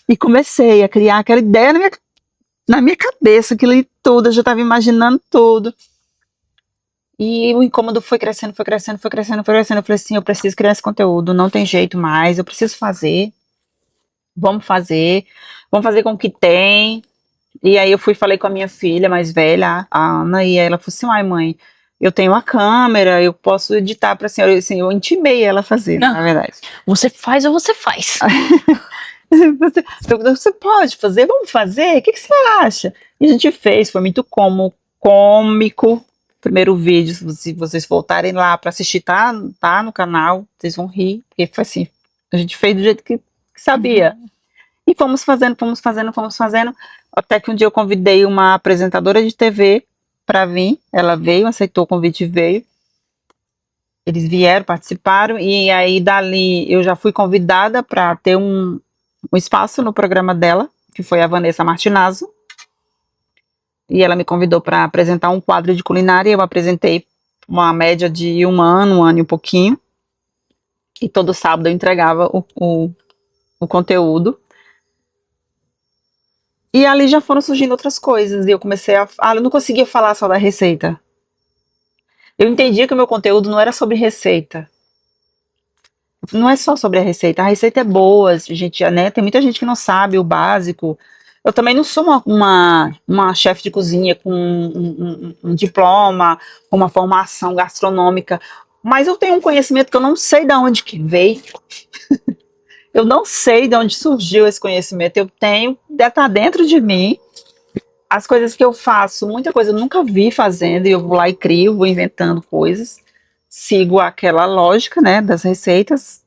S1: E comecei a criar aquela ideia na minha cabeça, aquilo ali tudo, eu já estava imaginando tudo. E o incômodo foi crescendo, foi crescendo, foi crescendo, foi crescendo. Eu falei assim, eu preciso criar esse conteúdo, não tem jeito mais, eu preciso fazer. Vamos fazer com o que tem. E aí eu falei com a minha filha mais velha, a Ana, e ela falou assim, ai mãe, eu tenho uma câmera, eu posso editar para a senhora. Assim, eu intimei ela a fazer, na verdade.
S2: Você faz ou você faz?
S1: Você pode fazer? Vamos fazer? O que você acha? E a gente fez, foi muito cômico. Primeiro vídeo, se vocês voltarem lá para assistir, tá no canal, vocês vão rir, porque foi assim, a gente fez do jeito que sabia. E fomos fazendo, até que um dia eu convidei uma apresentadora de TV para vir, ela veio, aceitou o convite e veio. Eles vieram, participaram, e aí dali eu já fui convidada para ter um espaço no programa dela, que foi a Vanessa Martinazzo, e ela me convidou para apresentar um quadro de culinária, e eu apresentei uma média de um ano e um pouquinho, e todo sábado eu entregava o conteúdo, e ali já foram surgindo outras coisas, e eu comecei eu não conseguia falar só da receita. Eu entendia que o meu conteúdo não era sobre receita. Não é só sobre a receita é boa, gente, né? Tem muita gente que não sabe o básico. Eu também não sou uma chefe de cozinha com um diploma, com uma formação gastronômica, mas eu tenho um conhecimento que eu não sei de onde que veio. Eu não sei de onde surgiu esse conhecimento. Eu tenho, está dentro de mim. As coisas que eu faço, muita coisa eu nunca vi fazendo, e eu vou lá e crio, vou inventando coisas. Sigo aquela lógica, né, das receitas.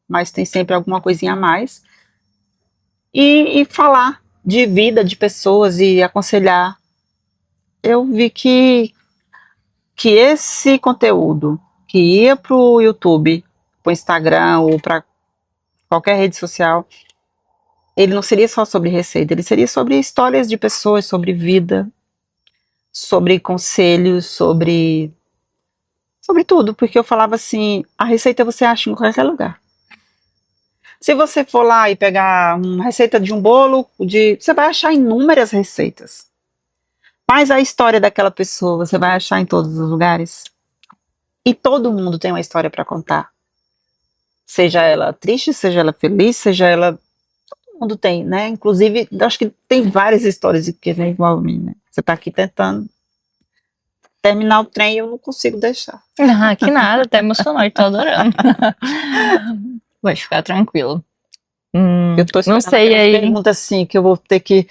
S1: mas tem sempre alguma coisinha a mais. E falar de vida, de pessoas e aconselhar. Eu vi que esse conteúdo que ia para o YouTube, para o Instagram ou para qualquer rede social, ele não seria só sobre receita, ele seria sobre histórias de pessoas, sobre vida, sobre conselhos, sobre tudo, porque eu falava assim, a receita você acha em qualquer lugar. Se você for lá e pegar uma receita de um bolo, você vai achar inúmeras receitas. Mas a história daquela pessoa você vai achar em todos os lugares. E todo mundo tem uma história para contar. Seja ela triste, seja ela feliz, seja ela... Todo mundo tem, né? Inclusive, acho que tem várias histórias que é igual a mim, né? Você tá aqui tentando terminar o trem e eu não consigo deixar.
S2: Ah, que nada, até emocionou, tô adorando. Pode ficar tranquilo.
S1: Eu tô
S2: não sei aí.
S1: Pergunta assim que eu vou ter que...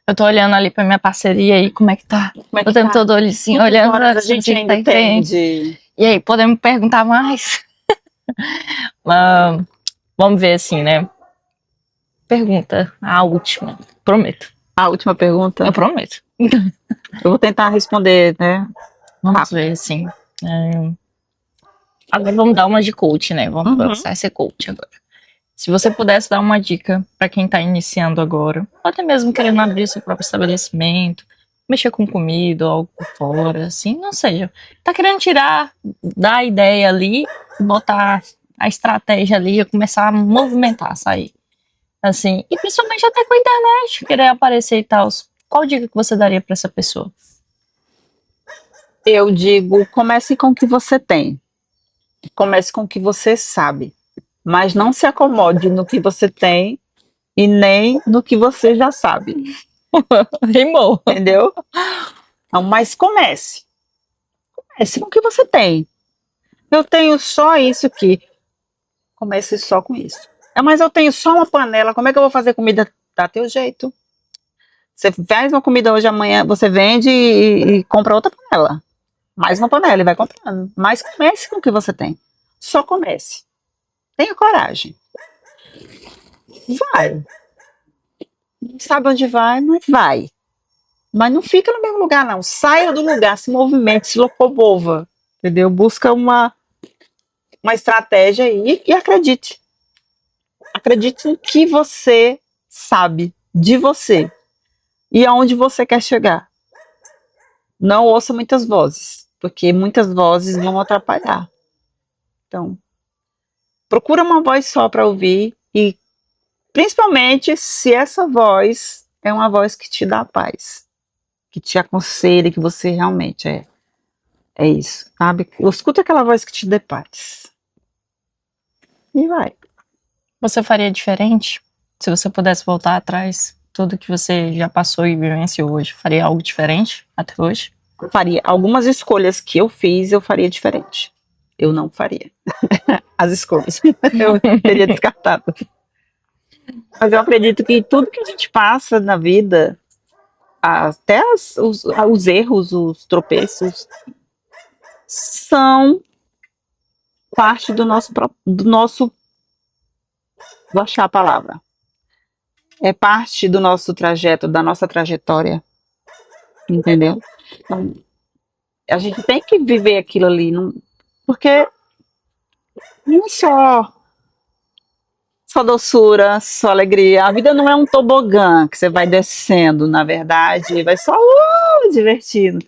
S2: Eu tô olhando ali pra minha parceria aí, como é que tá?
S1: Como é que
S2: o tempo
S1: tá?
S2: todo ali assim, olhando pra
S1: a gente ainda entende.
S2: E aí, podemos perguntar mais? Vamos ver assim, né? Pergunta, a última. Prometo.
S1: A última pergunta?
S2: Eu prometo.
S1: Eu vou tentar responder, né?
S2: Vamos ver assim. Agora vamos dar uma de coach, né? Vamos começar a ser coach agora. Se você pudesse dar uma dica para quem tá iniciando agora, ou até mesmo querendo abrir seu próprio estabelecimento, mexer com comida ou algo por fora, assim, não seja. Tá querendo dar a ideia ali, botar a estratégia ali, começar a movimentar, sair. Assim, e principalmente até com a internet, querer aparecer e tal. Qual dica que você daria para essa pessoa?
S1: Eu digo, comece com o que você tem. Comece com o que você sabe. Mas não se acomode no que você tem e nem no que você já sabe.
S2: Rimou.
S1: Entendeu? Não, mas comece. Comece com o que você tem. Eu tenho só isso aqui. Comece só com isso. Mas eu tenho só uma panela, como é que eu vou fazer comida? Dá teu jeito. Você faz uma comida hoje, amanhã você vende e compra outra panela. Mais uma panela e vai comprando. Mas comece com o que você tem. Só comece. Tenha coragem. Vai. Não sabe onde vai, mas vai. Mas não fica no mesmo lugar, não. Saia do lugar, se movimente, se locomova. Entendeu? Busca uma estratégia aí e acredite. Acredite no que você sabe de você e aonde você quer chegar. Não ouça muitas vozes, porque muitas vozes vão atrapalhar. Então, procura uma voz só para ouvir e, principalmente, se essa voz é uma voz que te dá paz, que te aconselha, que você realmente é isso, sabe? Escuta aquela voz que te dê paz. E vai.
S2: Você faria diferente? Se você pudesse voltar atrás, tudo que você já passou e vivenciou hoje, faria algo diferente até hoje?
S1: Eu faria. Algumas escolhas que eu fiz, eu faria diferente. Eu não faria. As escolhas. Eu teria descartado. Mas eu acredito que tudo que a gente passa na vida, até os erros, os tropeços, são parte do nosso... Vou achar a palavra. É parte do nosso trajeto, da nossa trajetória. Entendeu? Então, a gente tem que viver aquilo ali, porque não é só doçura, só alegria. A vida não é um tobogã que você vai descendo, na verdade, vai só divertindo.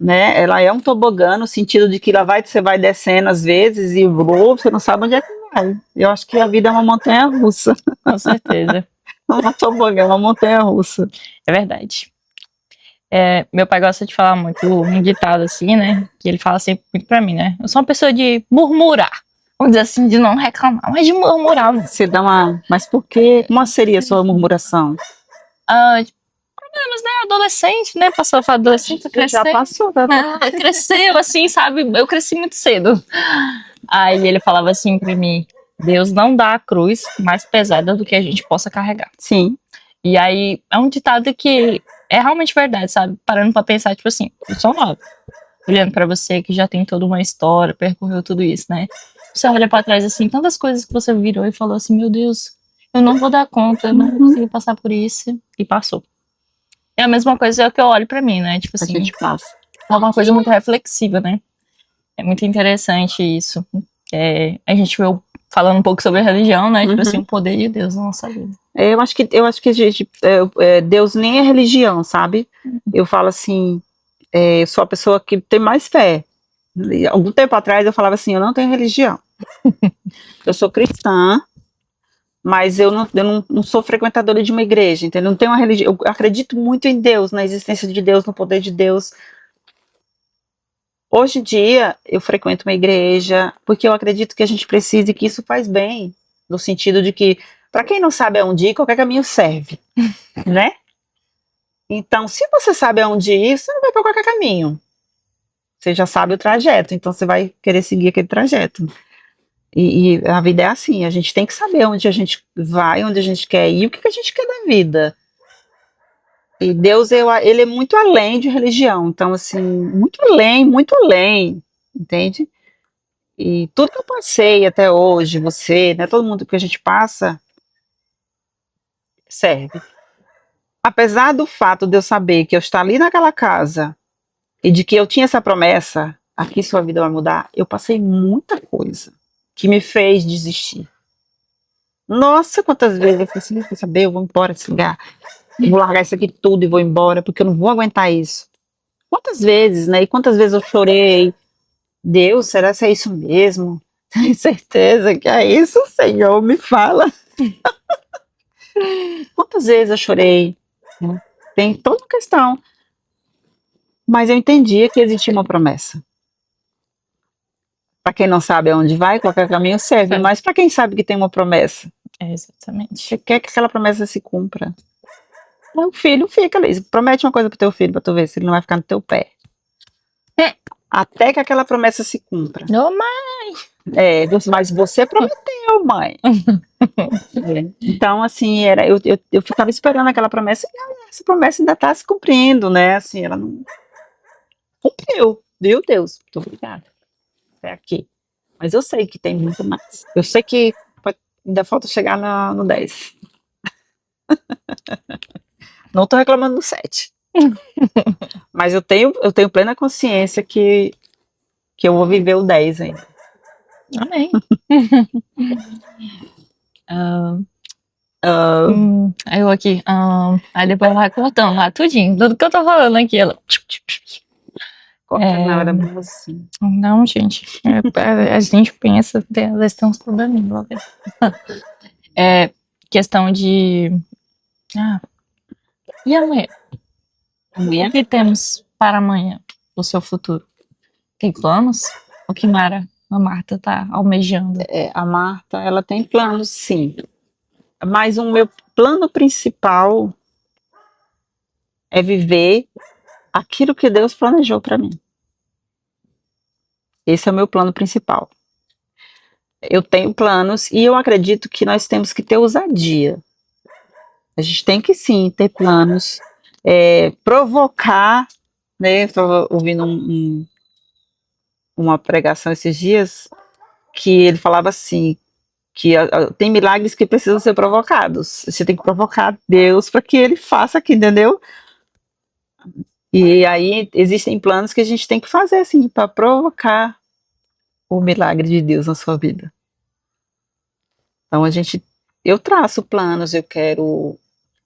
S1: Né? Ela é um tobogã no sentido de que você vai descendo às vezes e você não sabe onde é que vai. Eu acho que a vida é uma montanha-russa.
S2: Com certeza.
S1: Não é um tobogã, é uma montanha-russa.
S2: É verdade. Meu pai gosta de falar muito um ditado assim, né? Que ele fala sempre muito pra mim, né? Eu sou uma pessoa de murmurar. Vamos dizer assim, de não reclamar, mas de murmurar.
S1: Você dá uma... Mas por quê? Como seria a sua murmuração?
S2: Problemas, né? Adolescente, né? Passou a falar adolescente, cresceu.
S1: Já passou, tá?
S2: Cresceu, assim, sabe? Eu cresci muito cedo. Aí ele falava assim pra mim: Deus não dá a cruz mais pesada do que a gente possa carregar.
S1: Sim.
S2: E aí é um ditado que é realmente verdade, sabe? Parando pra pensar, tipo assim, eu sou nova. Olhando pra você que já tem toda uma história, percorreu tudo isso, né? Você olha pra trás assim, tantas coisas que você virou e falou assim, meu Deus, eu não vou dar conta, eu não vou conseguir passar por isso. E passou. É a mesma coisa que eu olho pra mim, né? Tipo
S1: A
S2: assim,
S1: gente passa.
S2: é uma coisa muito reflexiva, né? É muito interessante isso. A gente veio falando um pouco sobre a religião, né? Tipo assim, o poder de Deus na nossa vida.
S1: Eu acho que a gente, Deus nem é religião, sabe? Eu falo assim, eu sou a pessoa que tem mais fé. E algum tempo atrás eu falava assim, eu não tenho religião. Eu sou cristã, mas eu não sou frequentadora de uma igreja, entendeu? Não tenho uma religião. Eu acredito muito em Deus, na existência de Deus, no poder de Deus. Hoje em dia, eu frequento uma igreja porque eu acredito que a gente precisa e que isso faz bem, no sentido de que, para quem não sabe aonde ir, qualquer caminho serve, né? Então, se você sabe aonde ir, você não vai para qualquer caminho. Você já sabe o trajeto, então você vai querer seguir aquele trajeto. E a vida é assim, a gente tem que saber onde a gente vai, onde a gente quer ir, o que a gente quer da vida. E Deus, ele é muito além de religião, então assim, muito além, entende? E tudo que eu passei até hoje, você, né, todo mundo que a gente passa, serve. Apesar do fato de eu saber que eu estar ali naquela casa e de que eu tinha essa promessa, aqui sua vida vai mudar, eu passei muita coisa que me fez desistir. Nossa, quantas vezes eu falei assim, quer saber, eu vou embora desse lugar, eu vou largar isso aqui tudo e vou embora, porque eu não vou aguentar isso. Quantas vezes, né, e quantas vezes eu chorei, Deus, será que é isso mesmo? Tem certeza que é isso, Senhor? Me fala. Quantas vezes eu chorei? Né? Tem toda uma questão. Mas eu entendia que existia uma promessa. Para quem não sabe aonde vai, qualquer caminho serve.
S2: Serve.
S1: Mas para quem sabe que tem uma promessa,
S2: Exatamente.
S1: você quer que aquela promessa se cumpra. O filho fica ali. Promete uma coisa pro teu filho, para tu ver se ele não vai ficar no teu pé. Até que aquela promessa se cumpra.
S2: Ô, mãe!
S1: Mas você prometeu, mãe. Então, assim, eu ficava esperando aquela promessa e essa promessa ainda está se cumprindo, né? Assim, ela não cumpriu, viu, Deus? Muito obrigada. Até aqui. Mas eu sei que tem muito mais. Eu sei que ainda falta chegar no 10. Não estou reclamando do 7. Mas eu tenho plena consciência que eu vou viver o 10 ainda.
S2: Amém. Aí eu aqui, aí depois vai cortando lá tudinho, tudo que eu tô falando aqui, ela.
S1: Corta na hora assim.
S2: Não, gente, a gente pensa, elas têm uns probleminhas. Questão de. E amanhã? O que temos para amanhã, o seu futuro? Tem planos? O que a Marta tá almejando?
S1: A Marta, ela tem planos, sim. Mas o meu plano principal é viver aquilo que Deus planejou para mim. Esse é o meu plano principal. Eu tenho planos e eu acredito que nós temos que ter ousadia. A gente tem que sim ter planos, provocar, né? Estava ouvindo uma pregação esses dias que ele falava assim, que tem milagres que precisam ser provocados. Você tem que provocar Deus para que ele faça aqui, entendeu? E aí existem planos que a gente tem que fazer assim para provocar o milagre de Deus na sua vida. Então eu traço planos, eu quero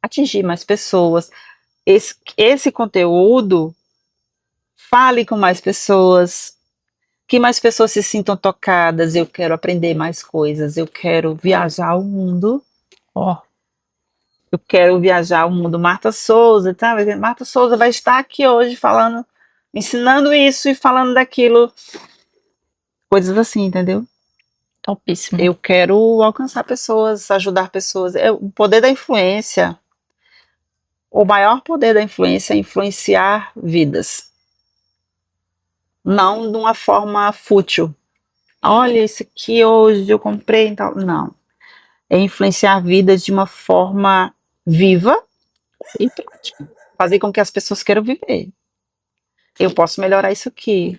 S1: atingir mais pessoas. Esse conteúdo fale com mais pessoas, que mais pessoas se sintam tocadas. Eu quero aprender mais coisas, eu quero viajar o mundo. Eu quero viajar o mundo. Marta Souza, tá? Marta Souza vai estar aqui hoje falando, ensinando isso e falando daquilo. Coisas assim, entendeu?
S2: Topíssimo.
S1: Eu quero alcançar pessoas, ajudar pessoas. O poder da influência, o maior poder da influência é influenciar vidas. Não de uma forma fútil. Olha, isso aqui hoje eu comprei e tal. Não. É influenciar vidas de uma forma viva e prática. Fazer com que as pessoas queiram viver. Eu posso melhorar isso aqui.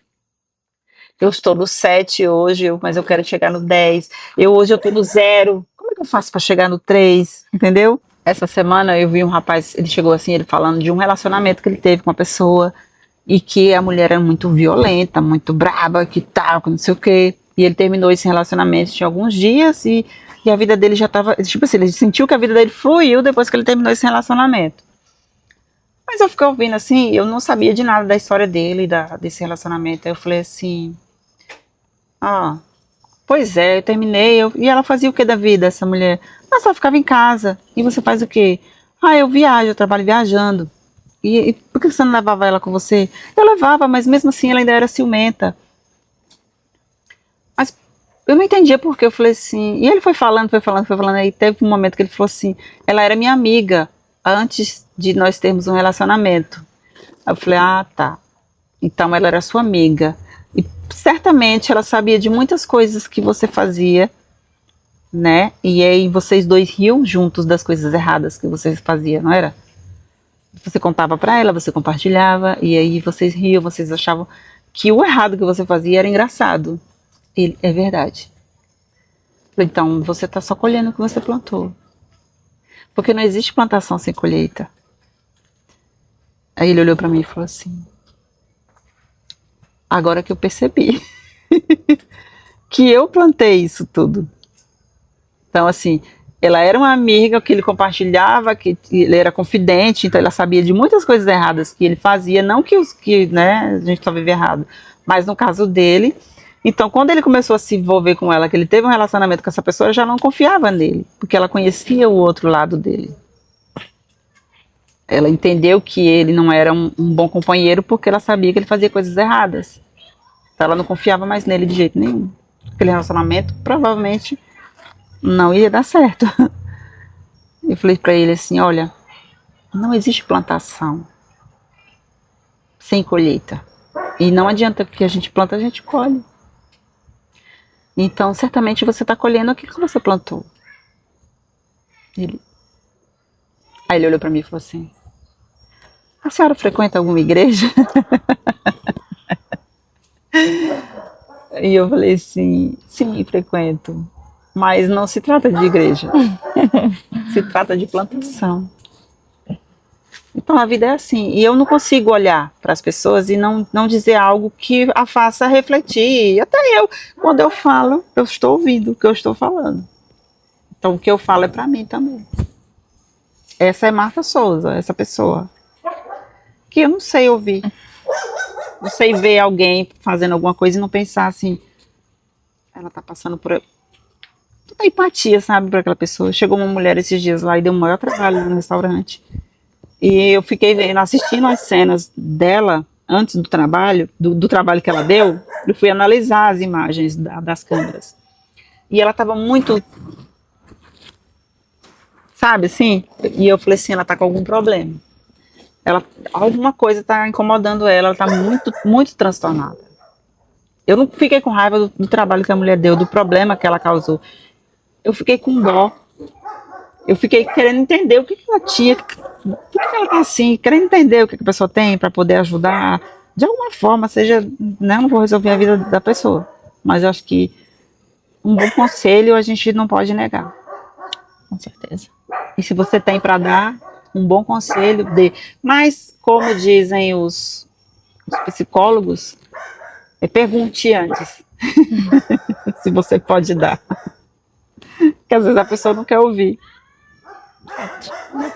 S1: Eu estou no 7 hoje, mas eu quero chegar no 10. Hoje eu estou no 0. Como é que eu faço para chegar no 3? Entendeu? Essa semana eu vi um rapaz, ele chegou assim, ele falando de um relacionamento que ele teve com uma pessoa e que a mulher era muito violenta, muito braba, que tal, que não sei o quê. E ele terminou esse relacionamento tinha alguns dias e a vida dele já estava, tipo assim, ele sentiu que a vida dele fluiu depois que ele terminou esse relacionamento. Mas eu fiquei ouvindo assim, eu não sabia de nada da história dele, desse relacionamento. Aí eu falei assim, pois é, eu terminei. E ela fazia o que da vida, essa mulher? Ela só ficava em casa. E você faz o quê? Eu viajo, eu trabalho viajando. E por que você não levava ela com você? Eu levava, mas mesmo assim ela ainda era ciumenta. Mas eu não entendia por que. Eu falei assim, e ele foi falando, aí teve um momento que ele falou assim, ela era minha amiga antes de nós termos um relacionamento. Aí eu falei, tá. Então ela era sua amiga. E certamente ela sabia de muitas coisas que você fazia, né? E aí vocês dois riam juntos das coisas erradas que vocês faziam, não era? Você contava pra ela, você compartilhava, e aí vocês riam, vocês achavam que o errado que você fazia era engraçado. É verdade. Então você tá só colhendo o que você plantou. Porque não existe plantação sem colheita. Aí ele olhou pra mim e falou assim, agora que eu percebi que eu plantei isso tudo. Então assim, ela era uma amiga que ele compartilhava, que ele era confidente, então ela sabia de muitas coisas erradas que ele fazia, não que né, a gente só vive errado, mas no caso dele. Então quando ele começou a se envolver com ela, que ele teve um relacionamento com essa pessoa, ela já não confiava nele, porque ela conhecia o outro lado dele. Ela entendeu que ele não era um bom companheiro porque ela sabia que ele fazia coisas erradas. Então ela não confiava mais nele de jeito nenhum. Aquele relacionamento provavelmente não ia dar certo. Eu falei para ele assim, olha, não existe plantação sem colheita. E não adianta que a gente planta, a gente colhe. Então certamente você está colhendo aquilo que você plantou. Aí ele olhou para mim e falou assim, a senhora frequenta alguma igreja? E eu falei assim, sim, frequento. Mas não se trata de igreja. Se trata de plantação. Então a vida é assim. E eu não consigo olhar para as pessoas e não dizer algo que a faça refletir. Até eu, quando eu falo, eu estou ouvindo o que eu estou falando. Então o que eu falo é para mim também. Essa é Marta Souza, essa pessoa. Que eu não sei ouvir. Não sei ver alguém fazendo alguma coisa e não pensar assim, ela tá passando por... Toda empatia, sabe, para aquela pessoa. Chegou uma mulher esses dias lá e deu o maior trabalho no restaurante. E eu fiquei vendo, assistindo as cenas dela, antes do trabalho, do trabalho que ela deu, eu fui analisar as imagens das câmeras. E ela tava muito... Sabe, assim? E eu falei assim, ela tá com algum problema. Alguma coisa está incomodando ela está muito, muito transtornada. Eu não fiquei com raiva do trabalho que a mulher deu, do problema que ela causou. Eu fiquei com dó. Eu fiquei querendo entender o que ela tinha, por que ela está assim, querendo entender o que a pessoa tem para poder ajudar, de alguma forma, seja, né, não vou resolver a vida da pessoa, mas eu acho que um bom conselho a gente não pode negar.
S2: Com certeza.
S1: E se você tem para dar um bom conselho, dê. Mas, como dizem os psicólogos, pergunte antes se você pode dar. Porque às vezes a pessoa não quer ouvir.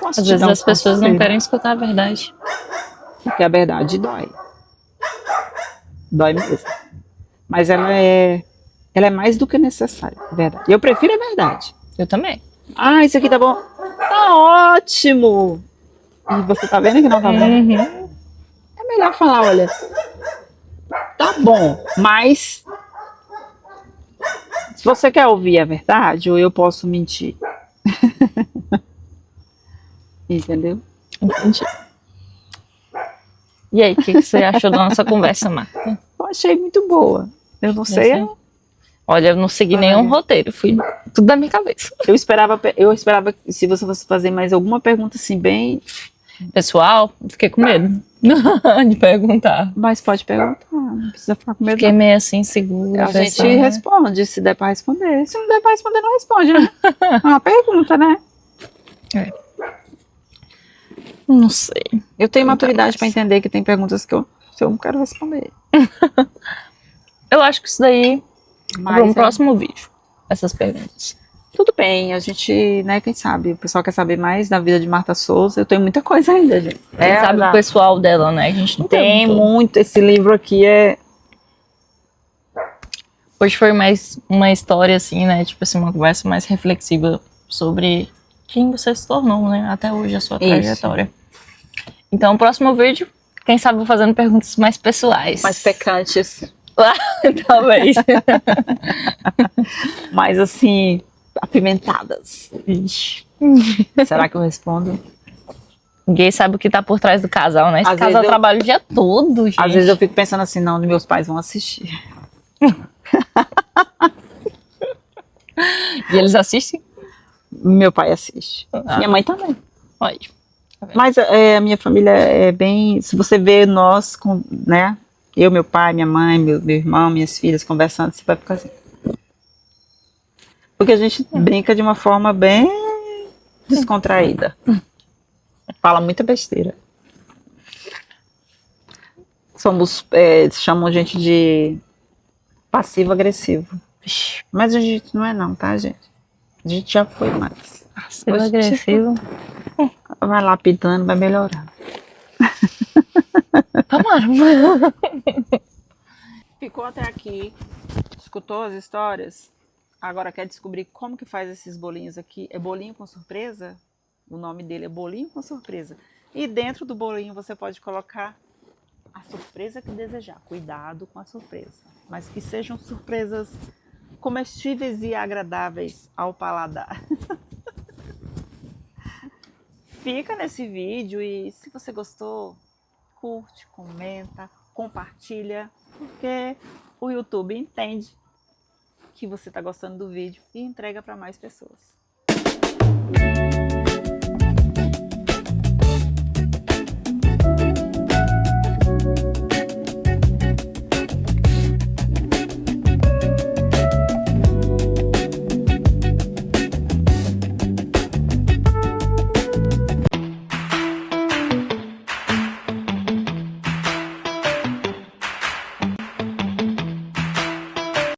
S2: Às vezes as pessoas não querem escutar a verdade.
S1: Porque a verdade dói. Dói mesmo. Mas ela é mais do que necessária, a verdade. Eu prefiro a verdade.
S2: Eu também.
S1: Isso aqui tá bom. Tá ótimo. E você tá vendo que não tá bom?
S2: Uhum.
S1: É melhor falar, olha, tá bom, mas se você quer ouvir a verdade, ou eu posso mentir. Entendeu?
S2: Entendi. E aí, o que você achou da nossa conversa, Marta?
S1: Eu achei muito boa. Eu não sei.
S2: Olha, eu não segui nenhum roteiro, fui tudo da minha cabeça.
S1: Eu esperava que se você fosse fazer mais alguma pergunta assim, bem
S2: pessoal, fiquei com medo de perguntar.
S1: Mas pode perguntar, não precisa ficar com medo.
S2: Fiquei meio assim, segura.
S1: A gente responde, se der pra responder. Se não der pra responder, não responde, né? É uma pergunta, né?
S2: Não sei.
S1: Eu tenho maturidade pra entender que tem perguntas que eu não quero responder.
S2: Eu acho que isso daí
S1: Mas
S2: para um próximo vídeo, essas perguntas.
S1: tudo bem, a gente, né, quem sabe, o pessoal quer saber mais da vida de Marta Souza. Eu tenho muita coisa ainda, gente.
S2: Quem sabe o pessoal dela, né? A gente não
S1: tem
S2: perguntou.
S1: muito. Esse livro aqui é...
S2: Hoje foi mais uma história, assim, né? Tipo assim, uma conversa mais reflexiva sobre quem você se tornou, né? Até hoje, a sua trajetória. Então, o próximo vídeo, quem sabe fazendo perguntas mais pessoais.
S1: Mais pecantes.
S2: Talvez.
S1: Mais, assim, apimentadas. Será que eu respondo?
S2: Ninguém sabe o que tá por trás do casal, né? Esse
S1: Às
S2: casal
S1: vezes eu-
S2: trabalha o dia todo, gente.
S1: Às vezes eu fico pensando assim, não, meus pais vão assistir.
S2: E eles assistem?
S1: Meu pai assiste. Minha mãe também.
S2: Olha.
S1: Mas a minha família é bem... Se você vê nós, né? Eu, meu pai, minha mãe, meu irmão, minhas filhas conversando, você vai ficar assim. Porque a gente brinca de uma forma bem descontraída. Fala muita besteira. Chamam a gente de passivo-agressivo. Mas a gente não é não, tá, gente? A gente já foi mais.
S2: Passivo agressivo.
S1: Vai lá pitando, vai melhorar.
S2: Tomara.
S1: Ficou até aqui, escutou as histórias? Agora quer descobrir como que faz esses bolinhos aqui? É bolinho com surpresa? O nome dele é bolinho com surpresa. E dentro do bolinho você pode colocar a surpresa que desejar. Cuidado com a surpresa. Mas que sejam surpresas comestíveis e agradáveis ao paladar. Fica nesse vídeo e se você gostou, curte, comenta, compartilha, porque o YouTube entende que você está gostando do vídeo e entrega para mais pessoas.